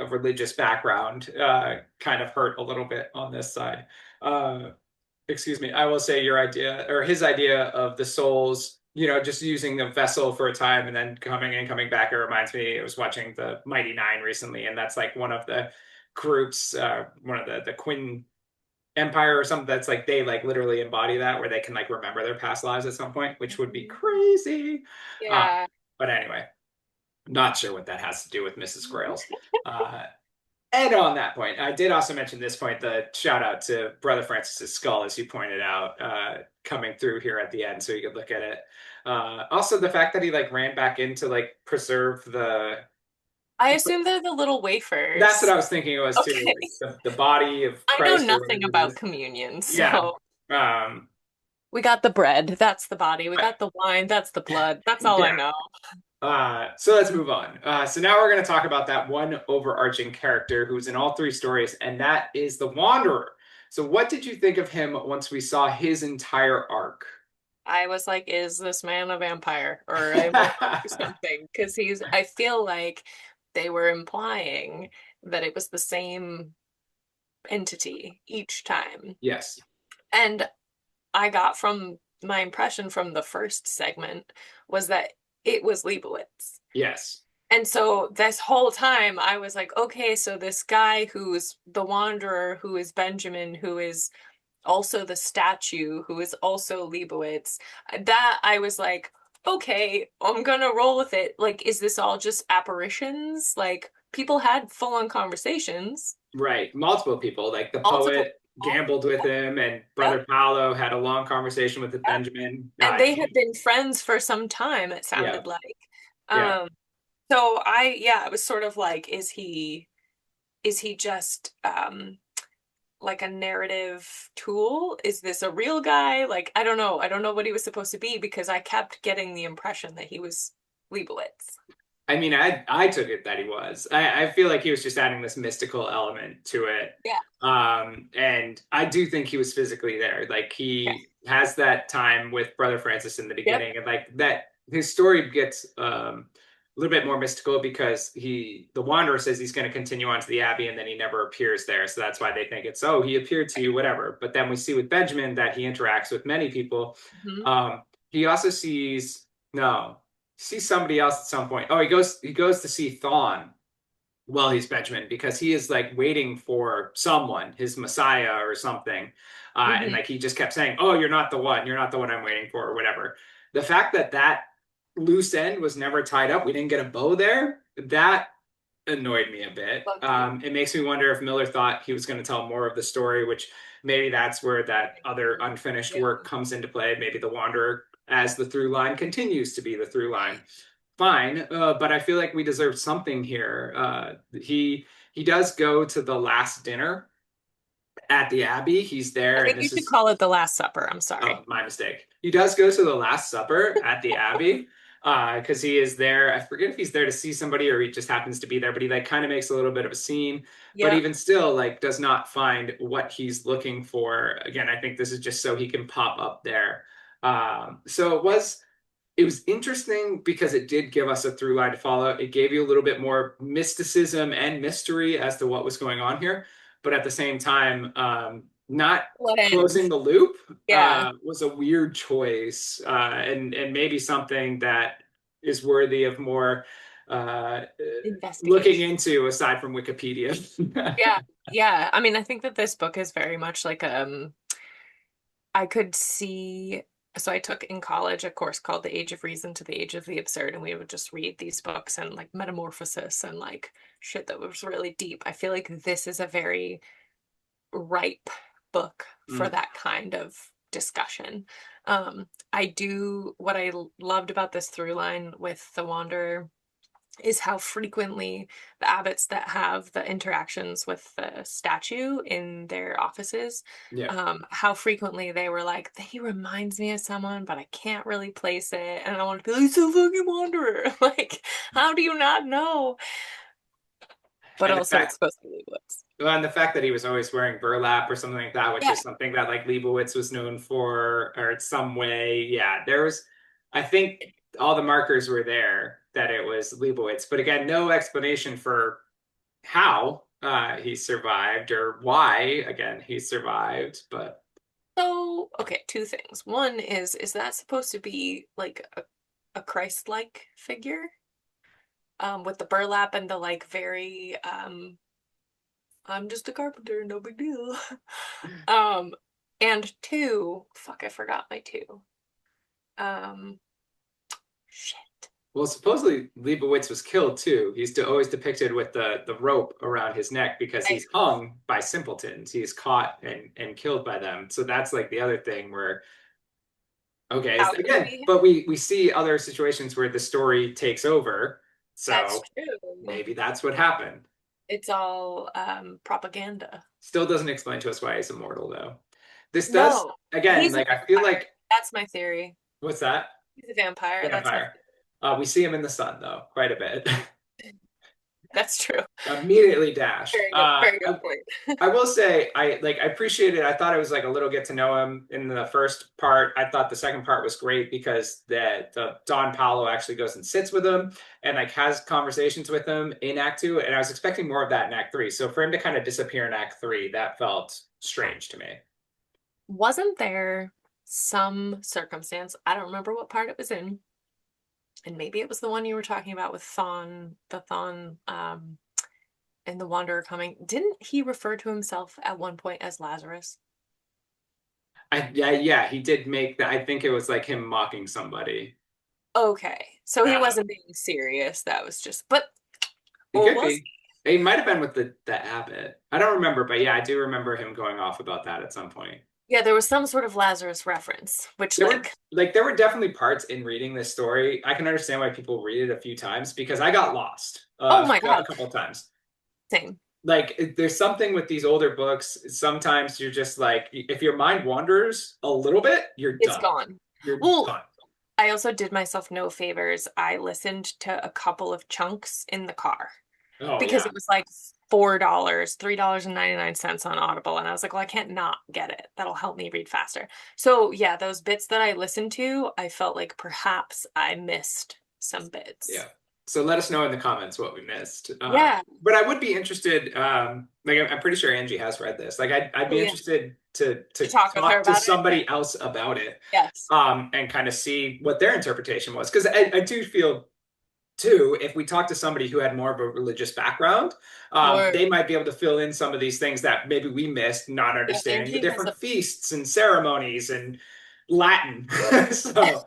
religious background, kind of hurt a little bit on this side. Uh, excuse me. I will say your idea or his idea of the souls, just using the vessel for a time and then coming and coming back. It reminds me, I was watching the Mighty Nine recently, and that's like one of the groups, one of the Quinn Empire or something that's like they like literally embody that where they can like remember their past lives at some point, which would be Mhm. crazy. Uh, Yeah. but anyway, not sure what that has to do with Mrs. Grails. Uh, and on that point, I did also mention this point, the shout out to Brother Francis's skull, as you pointed out, coming through here at the end, so you could look at it. Also, the fact that he like ran back in to like preserve the. I assume they're the little That's what wafers. I was thinking it was too, Okay. like the body of I know Christ or nothing whatever it about is. communion, Yeah. so Um, we got the bread, that's the body. We got the wine, that's the blood. That's all I yeah. know. So let's move on. So now we're going to talk about that one overarching character who's in all three stories, and that is the Wanderer. So what did you think of him once we saw his entire arc? I was like, is this man a vampire or a something? Because I feel like they were implying that it was the same entity each time. Yes. And I got from my impression from the first segment was that it was Leibowitz. Yes. And so this whole time I was like, okay, so this guy who's the Wanderer, who is Benjamin, who is also the statue, who is also Leibowitz, that I was like, okay, I'm gonna roll with it. Like, is this all just apparitions? Like, people had full on conversations, Right. Multiple people, like the multiple poet people. gambled with him, and Yep, Brother Paolo had a long conversation with yep. Benjamin. And they had been friends for some time, it Yeah. sounded like. Yeah. Um, so yeah, it was sort of like, is he just like a narrative tool? Is this a real guy? Like, I don't know. I don't know what he was supposed to be because I kept getting the impression that he was Leibowitz. I mean, I took it that he was. I feel like he was just adding this mystical element to it. Yeah. And I do think he was physically there. Like Yes. he has that time with Brother Francis in the Yep. beginning, and like that his story gets a little bit more mystical because the Wanderer says he's going to continue on to the Abbey, and then he never appears there. So that's why they think it's, oh, he appeared to you, whatever. But then we see with Benjamin that he interacts with many people. Hmm. He also sees no see somebody else at some point. Oh, he goes to see Thawne while he's Benjamin because he is like waiting for someone, his Messiah or something. And Hmm. like he just kept saying, "Oh, you're not the one. You're not the one I'm waiting for," or whatever. The fact that that loose end was never tied up, we didn't get a bow there. That annoyed me a bit. Bugged you. It makes me wonder if Miller thought he was going to tell more of the story, which maybe that's where that other unfinished Yeah. work comes into play. Maybe the Wanderer, as the through line, continues to be the through line. Fine, but I feel like we deserve something here. He does go to the last dinner at the Abbey. He's I there, and think you this should is call it the Last Supper. I'm oh, sorry. my mistake. He does go to the Last Supper at the Abbey, because he is there. I forget if he's there to see somebody or he just happens to be there, but he like kind of makes a little bit of a scene, but Yep. even still, like does not find what he's looking for. Again, I think this is just so he can pop up there. So it was interesting because it did give us a through line to follow. It gave you a little bit more mysticism and mystery as to what was going on here, but at the same time, not What closing ends? the loop Yeah. was a weird choice, and maybe something that is worthy of more uh, looking Investigation. into aside from Wikipedia. Yeah. Yeah. I mean, I think that this book is very much like I could see, so I took in college a course called The Age of Reason to the Age of the Absurd, and we would just read these books and like metamorphosis and like shit that was really deep. I feel like this is a very ripe book for Mm, that kind of discussion. I do what I loved about this through line with The Wanderer is how frequently the abbots that have the interactions with the statue in their offices, yeah. how frequently they were like, he reminds me of someone, but I can't really place it. And I want to be like, so fucking Wanderer. Like, how do you not know? But And the also, it's fact supposed to be Leibowitz. Well, and the fact that he was always wearing burlap or something like that, which Yeah. is something that like Leibowitz was known for, or in some way, yeah, there was, I think all the markers were there that it was Leibowitz, but again, no explanation for how he survived or why, again, he survived. But So, okay, two things. One is that supposed to be like a Christ-like figure? With the burlap and the like very I'm just a carpenter, no big deal. Um, and two, fuck, I forgot my two. Um, shit. well, supposedly Leibowitz was killed too. He's always depicted with the rope around his neck because I, he's hung by simpletons. He's caught and killed by them. So that's like the other thing where okay, how could it again, be him? but we see other situations where the story takes over, That's so true. maybe that's what happened. It's all propaganda. Still doesn't explain to us why he's immortal though. This does No, again, he's a like I feel vampire. like That's my theory. what's that? He's a vampire. That's my Vampire. We see him in the sun though, quite a bit. theory. That's true. Immediately dashed. Very good point. I will say I appreciated it. I thought it was like a little get to know him in the first part. I thought the second part was great because the Don Paolo actually goes and sits with him and like has conversations with him in Act Two, and I was expecting more of that in Act Three. So for him to kind of disappear in Act Three, that felt strange to me. Wasn't there some circumstance, I don't remember what part it was in, and maybe it was the one you were talking about with Thon, and the Wanderer coming. Didn't he refer to himself at one point as Lazarus? Yeah, he did make that. I think it was like him mocking somebody. Okay, so he Uh, wasn't being serious. That was just, but it or could was be. It might have been with the abbot. I don't remember, but yeah, I do remember him going off about that at some point. yeah, there was some sort of Lazarus reference, which There were like, there were definitely parts in reading this story. I can understand why people read it a few times because I got lost oh my a God, couple of times. same. Like there's something with these older books. Sometimes you're just like, if your mind wanders a little bit, you're It's done. gone. You're Well, done. I also did myself no favors. I listened to a couple of chunks in the car Oh because yeah. it was like $4, $3.99 on Audible. And I was like, well, I can't not get it. That'll help me read faster. So yeah, those bits that I listened to, I felt like perhaps I missed some Yeah. bits. So let us know in the comments what we missed. Yeah. But I would be interested. Like I'm pretty sure Angie has read this. Like I'd Oh be yeah. interested To to talk with her talk to about it. Yeah. somebody else about it. Yes. And kind of see what their interpretation was. Because I do feel too, if we talk to somebody who had more of a religious background, Or they might be able to fill in some of these things that maybe we missed, not yeah, understanding the Angie has different a feasts and ceremonies and Latin. So,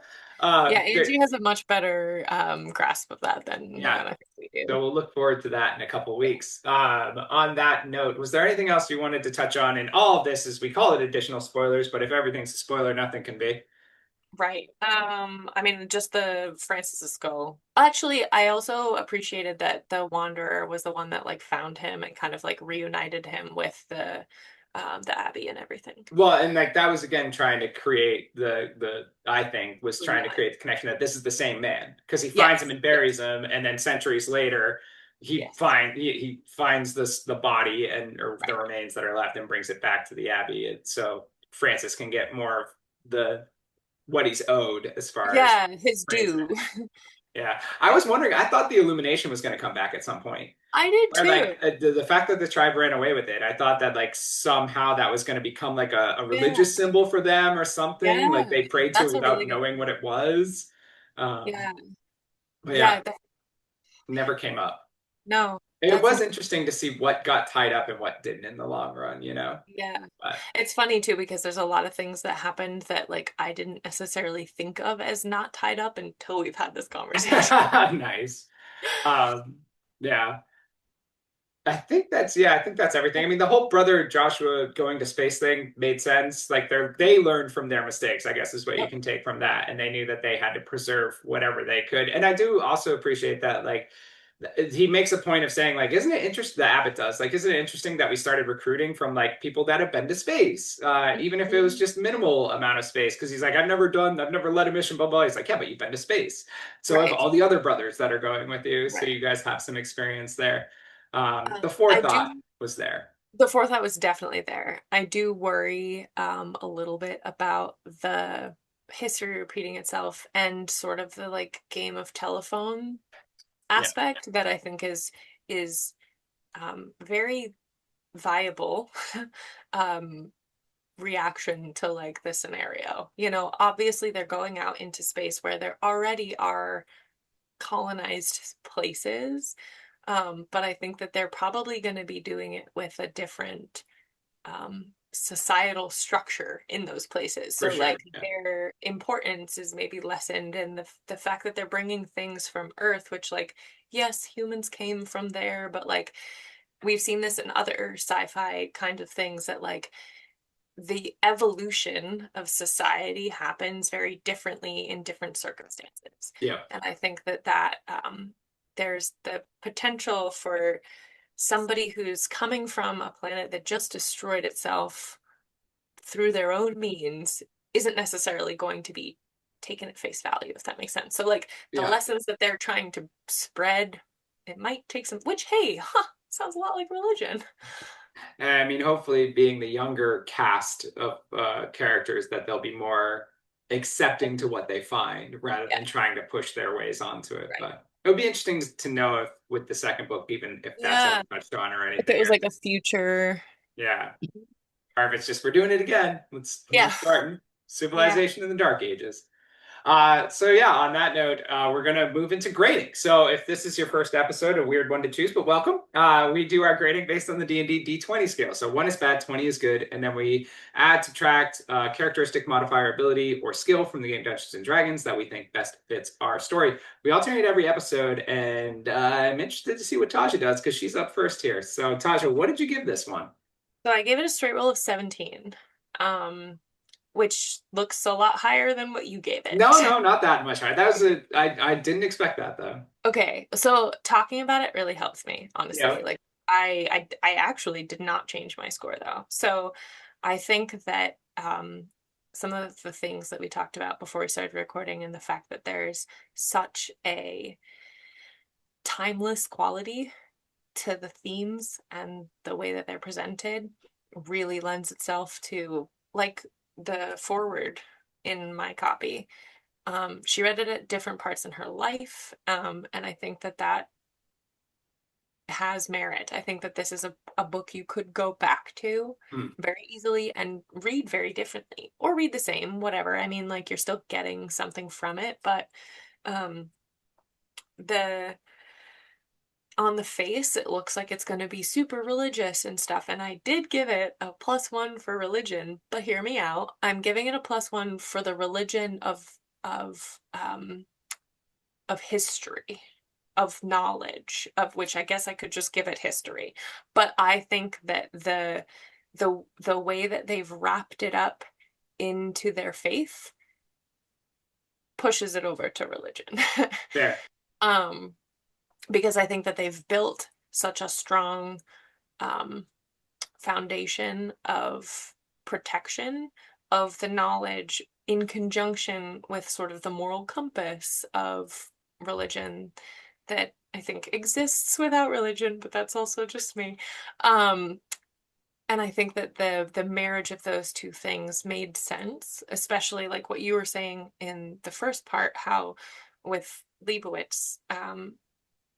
yeah, there, Angie has a much better grasp of that yeah. than I think we do. So we'll look forward to that in a couple weeks. On that note, was there anything else you wanted to touch on in all of this? As we call it additional spoilers, but if everything's a spoiler, nothing can be. Right. I mean, just the Francis's skull. Actually, I also appreciated that the Wanderer was the one that like found him and kind of like reunited him with the Abbey and everything. Well, and like that was again trying to create the I think was Through trying to line. create the connection that this is the same man because he finds him Yes. and Yes. buries him, and then centuries later Yes. he finds the body and or the Right. remains that are left and brings it back to the abbey, and so Francis can get more of the what he's owed as far as Yeah, his raising due. it. Yeah, I was wondering. I thought the illumination was going to come back at some point. I did Or like too. the fact that the tribe ran away with it, I thought that like somehow that was going to become like a Yeah. religious symbol for them or something. Yeah. Like they prayed to it That's a without really good knowing what point. it was. Um, Yeah. but yeah, Yeah. never came up. No, It that's was a interesting to see what got tied up and what didn't in the long run, you know. yeah. But It's funny too because there's a lot of things that happened that like I didn't necessarily think of as not tied up until we've had this conversation. nice. Um, yeah. I think that's everything. I mean, the whole brother Joshua going to space thing made sense. Like they learned from their mistakes, I guess is what you Yep. can take from that. And they knew that they had to preserve whatever they could. And I do also appreciate that like he makes a point of saying like isn't it interesting the abbot does like isn't it interesting that we started recruiting from like people that have been to space even if it was Mhm. just minimal amount of space because he's like I've never led a mission blah blah. He's like yeah but you've been to space, so have Right. all the other brothers that are going with you, so Right. you guys have some experience there. The I forethought do was there. the forethought was definitely there. I do worry a little bit about the history repeating itself and sort of the like game of telephone Yeah, aspect that I think is very viable um reaction to like the scenario. You know, obviously they're going out into space where there already are colonized places. But I think that they're probably going to be doing it with a different societal structure in those places. for So sure. like Yeah, their importance is maybe lessened, and the fact that they're bringing things from Earth, which like yes, humans came from there, but like we've seen this in other sci-fi kind of things that like the evolution of society happens very differently in different circumstances. yeah, And I think that there's the potential for somebody who's coming from a planet that just destroyed itself through their own means isn't necessarily going to be taken at face value, if that makes sense. So like the yeah. lessons that they're trying to spread it might take some, which, hey, huh, sounds a lot like religion. I mean, hopefully, being the younger cast of characters, that they'll be more accepting to what they find rather Yeah, than trying to push their ways onto it. right. But it would be interesting to know if, with the second book, even if that's ever Yeah. touched on or If it anything. was Or, like a future. yeah, or if it's just we're doing it again. Let's Yeah. start Yeah. civilization in the Dark Ages. So yeah, on that note, we're gonna move into grading. So if this is your first episode, a weird one to choose, but welcome. We do our grading based on the D&D D20 scale. So 1 is bad, 20 is good, and then we add, subtract characteristic, modifier, ability, or skill from the game Dungeons and Dragons that we think best fits our story. We alternate every episode, and I'm interested to see what Taja does because she's up first here. So Taja, what did you give this one? So I gave it a straight roll of 17, which looks a lot higher than what you gave it. No, not that much higher. That was I didn't expect that though. Okay, so talking about it really helps me, honestly. Yeah. Like I actually did not change my score though. So I think that some of the things that we talked about before we started recording and the fact that there's such a timeless quality to the themes and the way that they're presented really lends itself to, like, the forward in my copy. She read it at different parts in her life, and I think that that has merit. I think that this is a book you could go back to very easily and read very differently, or read the same, whatever. I mean, like, you're still getting something from it, but the on the face, it looks like it's going to be super religious and stuff. And I did give it a +1 for religion, but hear me out. I'm giving it a +1 for the religion of history, of knowledge, of which I guess I could just give it history. But I think that the way that they've wrapped it up into their faith pushes it over to religion. Fair. Because I think that they've built such a strong foundation of protection of the knowledge in conjunction with sort of the moral compass of religion that I think exists without religion, but that's also just me. And I think that the marriage of those two things made sense, especially like what you were saying in the first part, how with Leibowitz,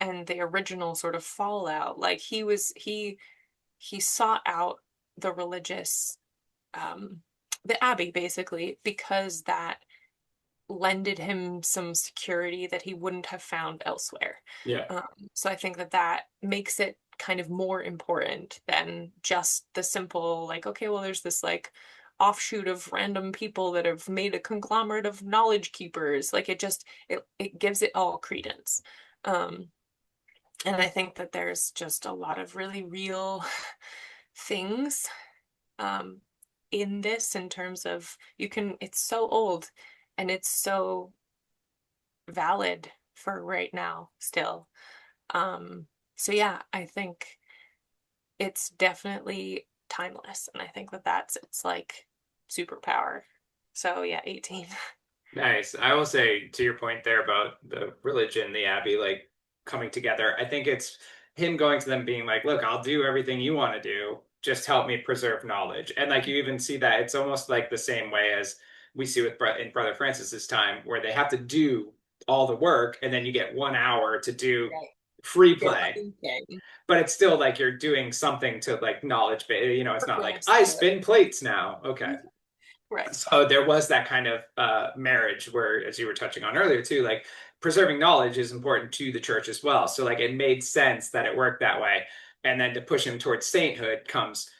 and the original sort of fallout, like he sought out the religious, the abbey, basically, because that lended him some security that he wouldn't have found elsewhere. Yeah. So I think that that makes it kind of more important than just the simple, like, okay, well, there's this like offshoot of random people that have made a conglomerate of knowledge keepers. Like, it gives it all credence. And I think that there's just a lot of really real things in this, in terms of, it's so old and it's so valid for right now still. So yeah, I think it's definitely timeless, and I think that that's its like superpower. So yeah, 18. Nice. I will say, to your point there about the religion, the Abbey, like coming together, I think it's him going to them being like, look, I'll do everything you want to do. Just help me preserve knowledge. And like you even see that it's almost like the same way as we see with in Brother Francis's time, where they have to do all the work and then you get 1 hour to do Right. free play. But it's still like you're doing something to like knowledge, you know, it's not like I spin plates now. Okay. Right. So there was that kind of marriage where, as you were touching on earlier too, like preserving knowledge is important to the church as well. So like it made sense that it worked that way. And then to push him towards sainthood comes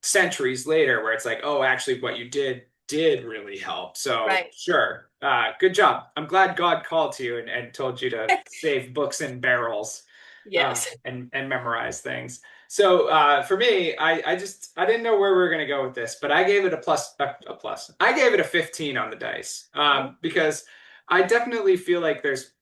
centuries later, where it's like, oh, actually, what you did really help. So Right. sure, good job. I'm glad God called to you and told you to save books in barrels. Yes. And memorize things. So for me, I didn't know where we were going to go with this, but I gave it a plus. I gave it a 15 on the dice because I definitely feel like there's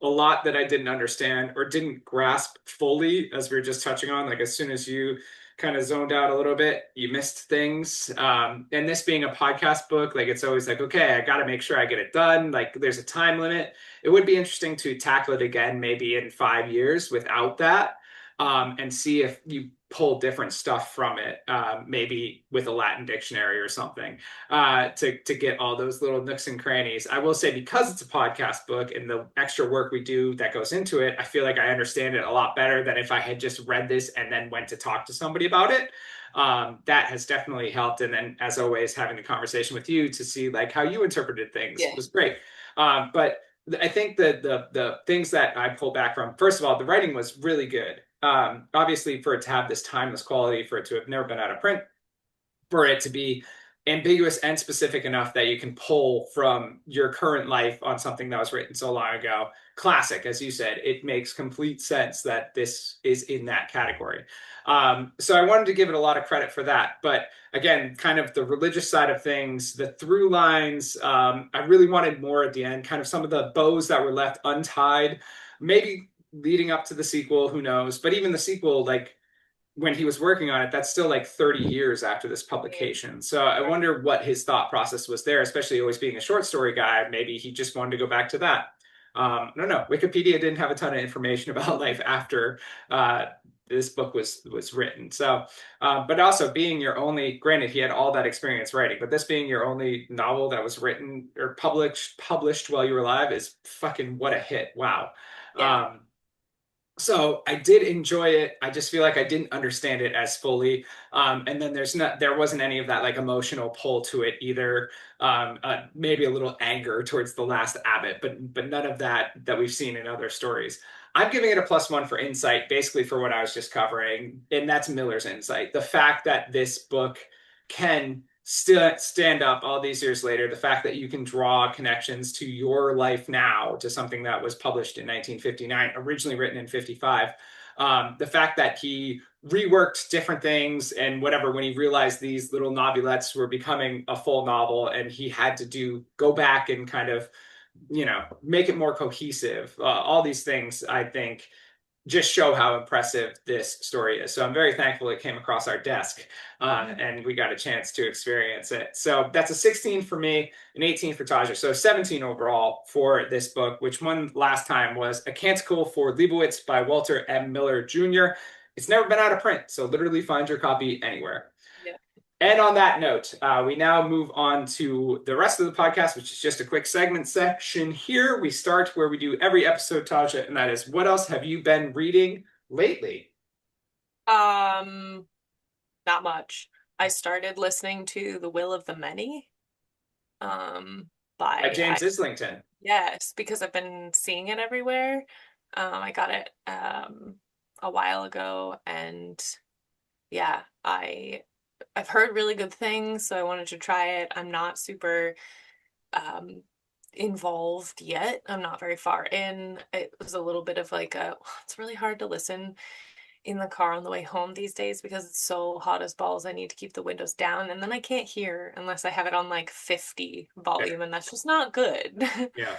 a lot that I didn't understand or didn't grasp fully, as we were just touching on. Like as soon as you kind of zoned out a little bit, you missed things. And this being a podcast book, like it's always like, okay, I got to make sure I get it done. Like there's a time limit. It would be interesting to tackle it again, maybe in 5 years without that, and see if you pull different stuff from it, maybe with a Latin dictionary or something, to get all those little nooks and crannies. I will say, because it's a podcast book and the extra work we do that goes into it, I feel like I understand it a lot better than if I had just read this and then went to talk to somebody about it. That has definitely helped. And then, as always, having a conversation with you to see like how you interpreted things was great. But I think that the things that I pull back from, first of all, the writing was really good. Obviously, for it to have this timeless quality, for it to have never been out of print, for it to be ambiguous and specific enough that you can pull from your current life on something that was written so long ago. Classic, as you said, it makes complete sense that this is in that category. So I wanted to give it a lot of credit for that. But again, kind of the religious side of things, the through lines, I really wanted more at the end, kind of some of the bows that were left untied, maybe leading up to the sequel, who knows? But even the sequel, like when he was working on it, that's still like 30 years after this publication. So I wonder what his thought process was there, especially always being a short story guy. Maybe he just wanted to go back to that. I don't know. Wikipedia didn't have a ton of information about life after this book was written. So, but also being your only, granted, he had all that experience writing, but this being your only novel that was written or published while you were alive is fucking what a hit. Wow. Yeah. So I did enjoy it. I just feel like I didn't understand it as fully. And then there wasn't any of that like emotional pull to it either. Maybe a little anger towards the last abbot, but none of that we've seen in other stories. I'm giving it a +1 for insight, basically for what I was just covering, and that's Miller's insight. The fact that this book can still stand up all these years later, the fact that you can draw connections to your life now, to something that was published in 1959, originally written in 55. The fact that he reworked different things and whatever when he realized these little novelettes were becoming a full novel, and he had to go back and kind of, make it more cohesive. All these things, I think, just show how impressive this story is. So I'm very thankful it came across our desk, and we got a chance to experience it. So that's a 16 for me, an 18 for Taja. So 17 overall for this book, which one last time was A Canticle for Leibowitz by Walter M. Miller Jr. It's never been out of print, so literally find your copy anywhere. Yeah. And on that note, we now move on to the rest of the podcast, which is just a quick segment section here. We start where we do every episode, Tasha, and that is, what else have you been reading lately? Not much. I started listening to The Will of the Many, by James Islington. Yes, because I've been seeing it everywhere. I got it a while ago, and yeah, I've heard really good things, so I wanted to try it. I'm not super involved yet. I'm not very far in. It was a little bit of like it's really hard to listen in the car on the way home these days because it's so hot as balls. I need to keep the windows down, and then I can't hear unless I have it on like 50 volume, and that's just not good. Yeah.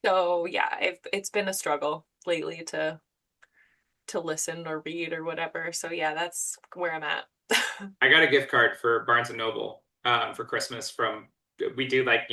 So yeah, it's been a struggle lately to listen or read or whatever. So yeah, that's where I'm at. I got a gift card for Barnes and Noble for Christmas we do like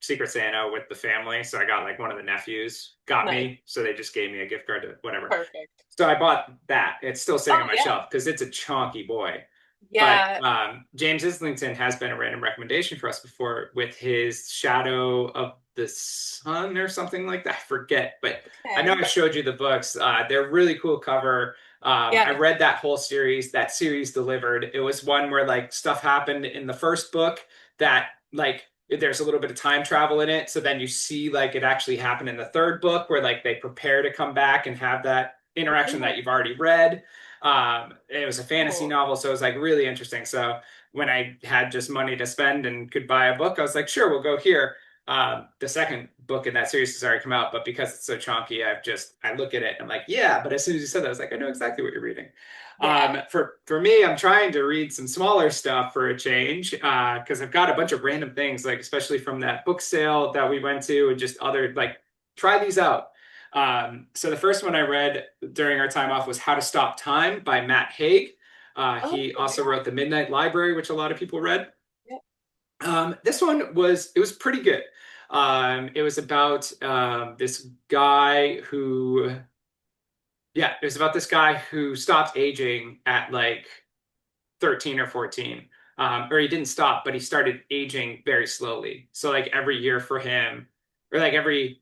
Secret Santa with the family. So I got like one of the nephews got me. So they just gave me a gift card to whatever. Perfect. So I bought that. It's still sitting on my yeah. shelf because it's a chonky boy. Yeah. But James Islington has been a random recommendation for us before with his Shadow of the Sun or something like that. I forget, but I know I showed you the books. They're really cool cover. I read that whole series. That series delivered. It was one where like stuff happened in the first book that like there's a little bit of time travel in it. So then you see like it actually happened in the third book where like they prepare to come back and have that interaction that you've already read. It was a fantasy novel, so it was like really interesting. So when I had just money to spend and could buy a book, I was like, sure, we'll go here. The second book in that series has already come out, but because it's so chonky, I look at it and I'm like, yeah, but as soon as you said that, I was like, I know exactly what you're reading. Yeah. For me, I'm trying to read some smaller stuff for a change, because I've got a bunch of random things, like especially from that book sale that we went to and just other, like, try these out. So the first one I read during our time off was How to Stop Time by Matt Haig. Oh, He also wrote The Midnight Library, which a lot of people read. yeah. This one was pretty good. It was about this guy who, yeah, it was about this guy who stopped aging at like 13 or 14. Or he didn't stop, but he started aging very slowly. So like every year for him, or like every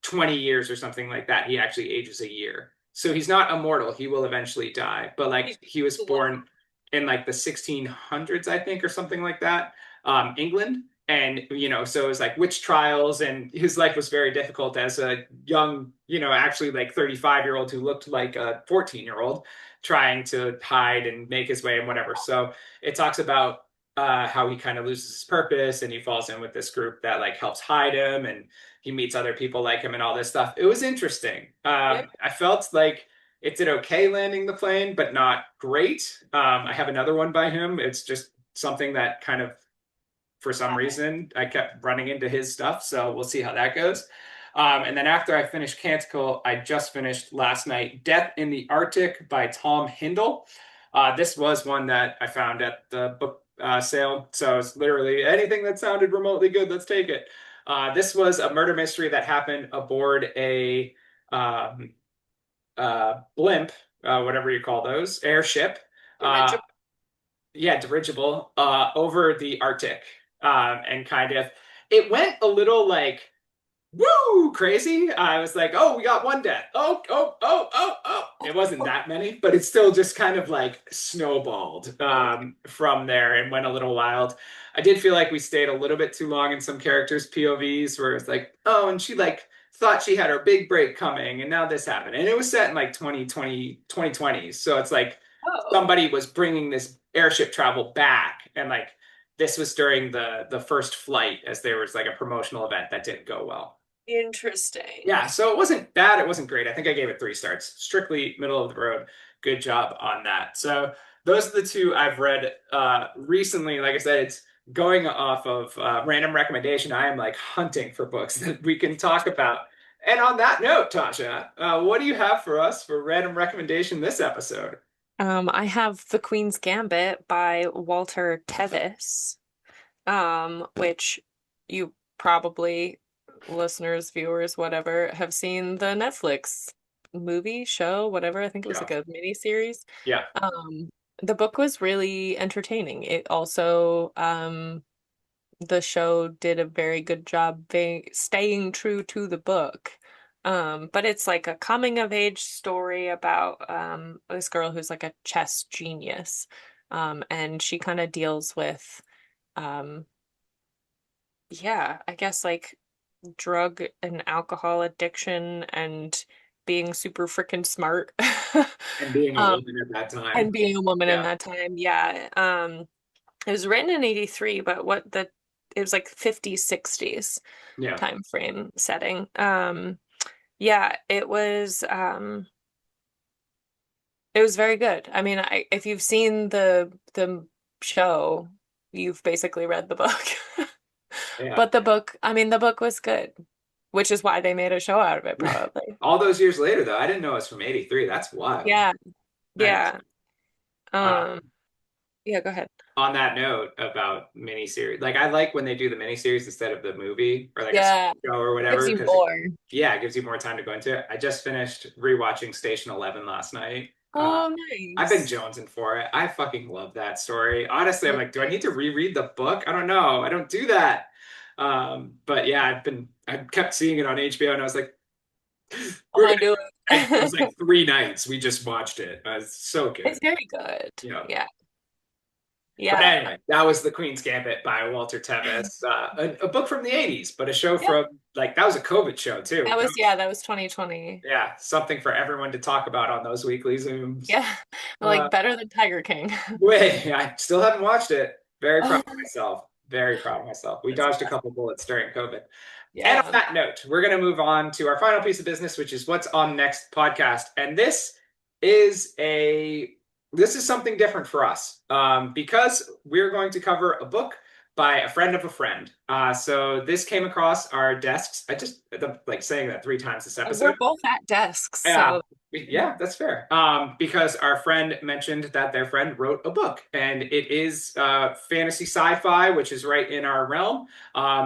20 years or something like that, he actually ages a year. So he's not immortal. He will eventually die. But like He's he was slow. born in like the 1600s, I think, or something like that, England. And, so it was like witch trials, and his life was very difficult as a young, actually like 35-year-old who looked like a 14-year-old trying to hide and make his way and whatever. So it talks about how he kind of loses his purpose and he falls in with this group that like helps hide him, and he meets other people like him and all this stuff. It was interesting. Yeah. I felt like it did okay landing the plane, but not great. I have another one by him. It's just something that kind of, for some reason, I kept running into his stuff. So we'll see how that goes. And then after I finished Canticle, I just finished last night Death in the Arctic by Tom Hindle. This was one that I found at the book sale. So it's literally anything that sounded remotely good, let's take it. This was a murder mystery that happened aboard a um, blimp, whatever you call those, airship. Uh, Dirigible. yeah, dirigible, over the Arctic. And kind of, it went a little like woo crazy. I was like, oh, we got one death. Oh, oh, oh, oh, oh. It wasn't that many, but it still just kind of like snowballed from there and went a little wild. I did feel like we stayed a little bit too long in some characters' POVs where it's like, oh, and she like thought she had her big break coming and now this happened. And it was set in like 2020s. So it's like Oh, somebody was bringing this airship travel back, and like this was during the first flight as there was like a promotional event that didn't go well. interesting. Yeah, so it wasn't bad. It wasn't great. I think I gave it 3 stars. Strictly middle of the road. Good job on that. So those are the two I've read recently. Like I said, it's going off of random recommendation. I am like hunting for books that we can talk about. And on that note, Tasha, what do you have for us for random recommendation this episode? I have The Queen's Gambit by Walter Tevis, which you probably, listeners, viewers, whatever, have seen the Netflix movie, show, whatever. I think it was Yeah. like a mini series. Yeah. Um, the book was really entertaining. It also, the show did a very good job staying true to the book. But it's like a coming of age story about this girl who's like a chess genius. And she kind of deals with um yeah, I guess like drug and alcohol addiction and being super freaking smart. And being a Um, woman at that time. and being a woman in Yeah. that time. Yeah. It was written in 83, but it was like 50s, 60s Yeah. time frame setting. Yeah, it was very good. I mean, if you've seen the show, you've basically read the book. Yeah. But I mean, the book was good, which is why they made a show out of it, probably. All those years later, though, I didn't know it was from 83. That's wild. Yeah, Nice. yeah. Uh, Um, yeah, go ahead. on that note about miniseries, like I like when they do the miniseries instead of the movie or like a Yeah, show or gives whatever, you because more. yeah, it gives you more time to go into it. I just finished rewatching Station 11 last night. Uh, Oh, I've been nice. jonesing for it. I fucking love that story. Honestly, I'm like, do I need to reread the book? I don't know. I don't do that. But yeah, I kept seeing it on HBO, and I was like, Oh, we're I gonna. do It was it. like 3 nights we just watched it. It's so It's good. very good. Yeah. Yeah. But Yeah. anyway, that was The Queen's Gambit by Walter Tevis, a book from the 80s, but a show Yeah. from like that was a COVID show too. That was 2020. Yeah, something for everyone to talk about on those weekly Zooms. Yeah. Uh, Like better than Tiger King. wait, I still haven't watched it. Very proud Oh, of myself. Very proud of myself. We that's dodged a bad. couple bullets during COVID. And on Yeah. that note, we're going to move on to our final piece of business, which is what's on next podcast. And is this is something different for us because we're going to cover a book by a friend of a friend. So this came across our desks. I just like saying that 3 times this episode. We're both at desks, Yeah, so yeah, that's fair. Because our friend mentioned that their friend wrote a book, and it is fantasy sci-fi, which is right in our realm.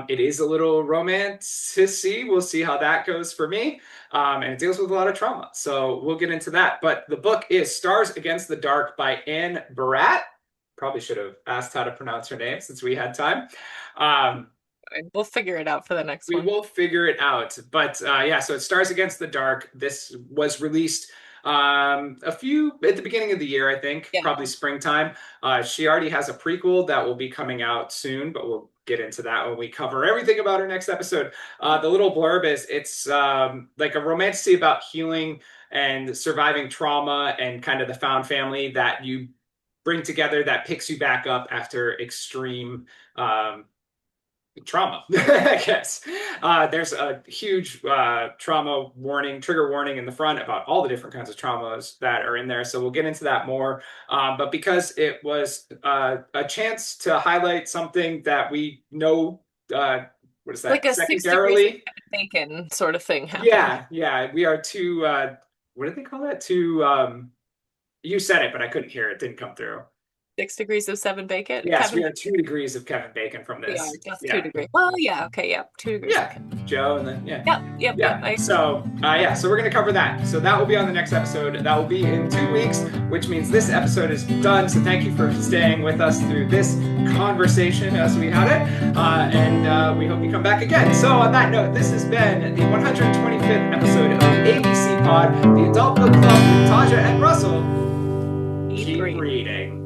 It is a little romantic-y. We'll see how that goes for me. And it deals with a lot of trauma, so we'll get into that. But the book is Stars Against the Dark by Anne Barat. Probably should have asked how to pronounce her name since we had time. we'll figure it out for the next one. We will figure it out. But yeah, so it Stars Against the Dark. This was released at the beginning of the year, I think, probably springtime. She already has a prequel that will be coming out soon, but we'll get into that when we cover everything about her next episode. The little blurb is it's like a romance about healing and surviving trauma and kind of the found family that you bring together that picks you back up after extreme trauma, I guess. There's a huge trauma warning, trigger warning in the front about all the different kinds of traumas that are in there. So we'll get into that more. But because it was a chance to highlight something that we know, what is that? Like a secondarily 6 degrees of bacon sort of thing happening. Yeah. We are too, what do they call that? You said it, but I couldn't hear it. It didn't come through. 6 degrees of 7 bacon? Yes, we are 2 degrees of Kevin Bacon from this. We are just 2 degrees. Well, yeah, okay, yeah, 2 degrees. Yeah, Joe, and then Yep. So we're gonna cover that. So that will be on the next episode. That will be in 2 weeks, which means this episode is done. So thank you for staying with us through this conversation as we had it, and we hope you come back again. So on that note, this has been the 125th episode of ABC Pod, the Adult Book Club with Taja and Russell. Keep reading.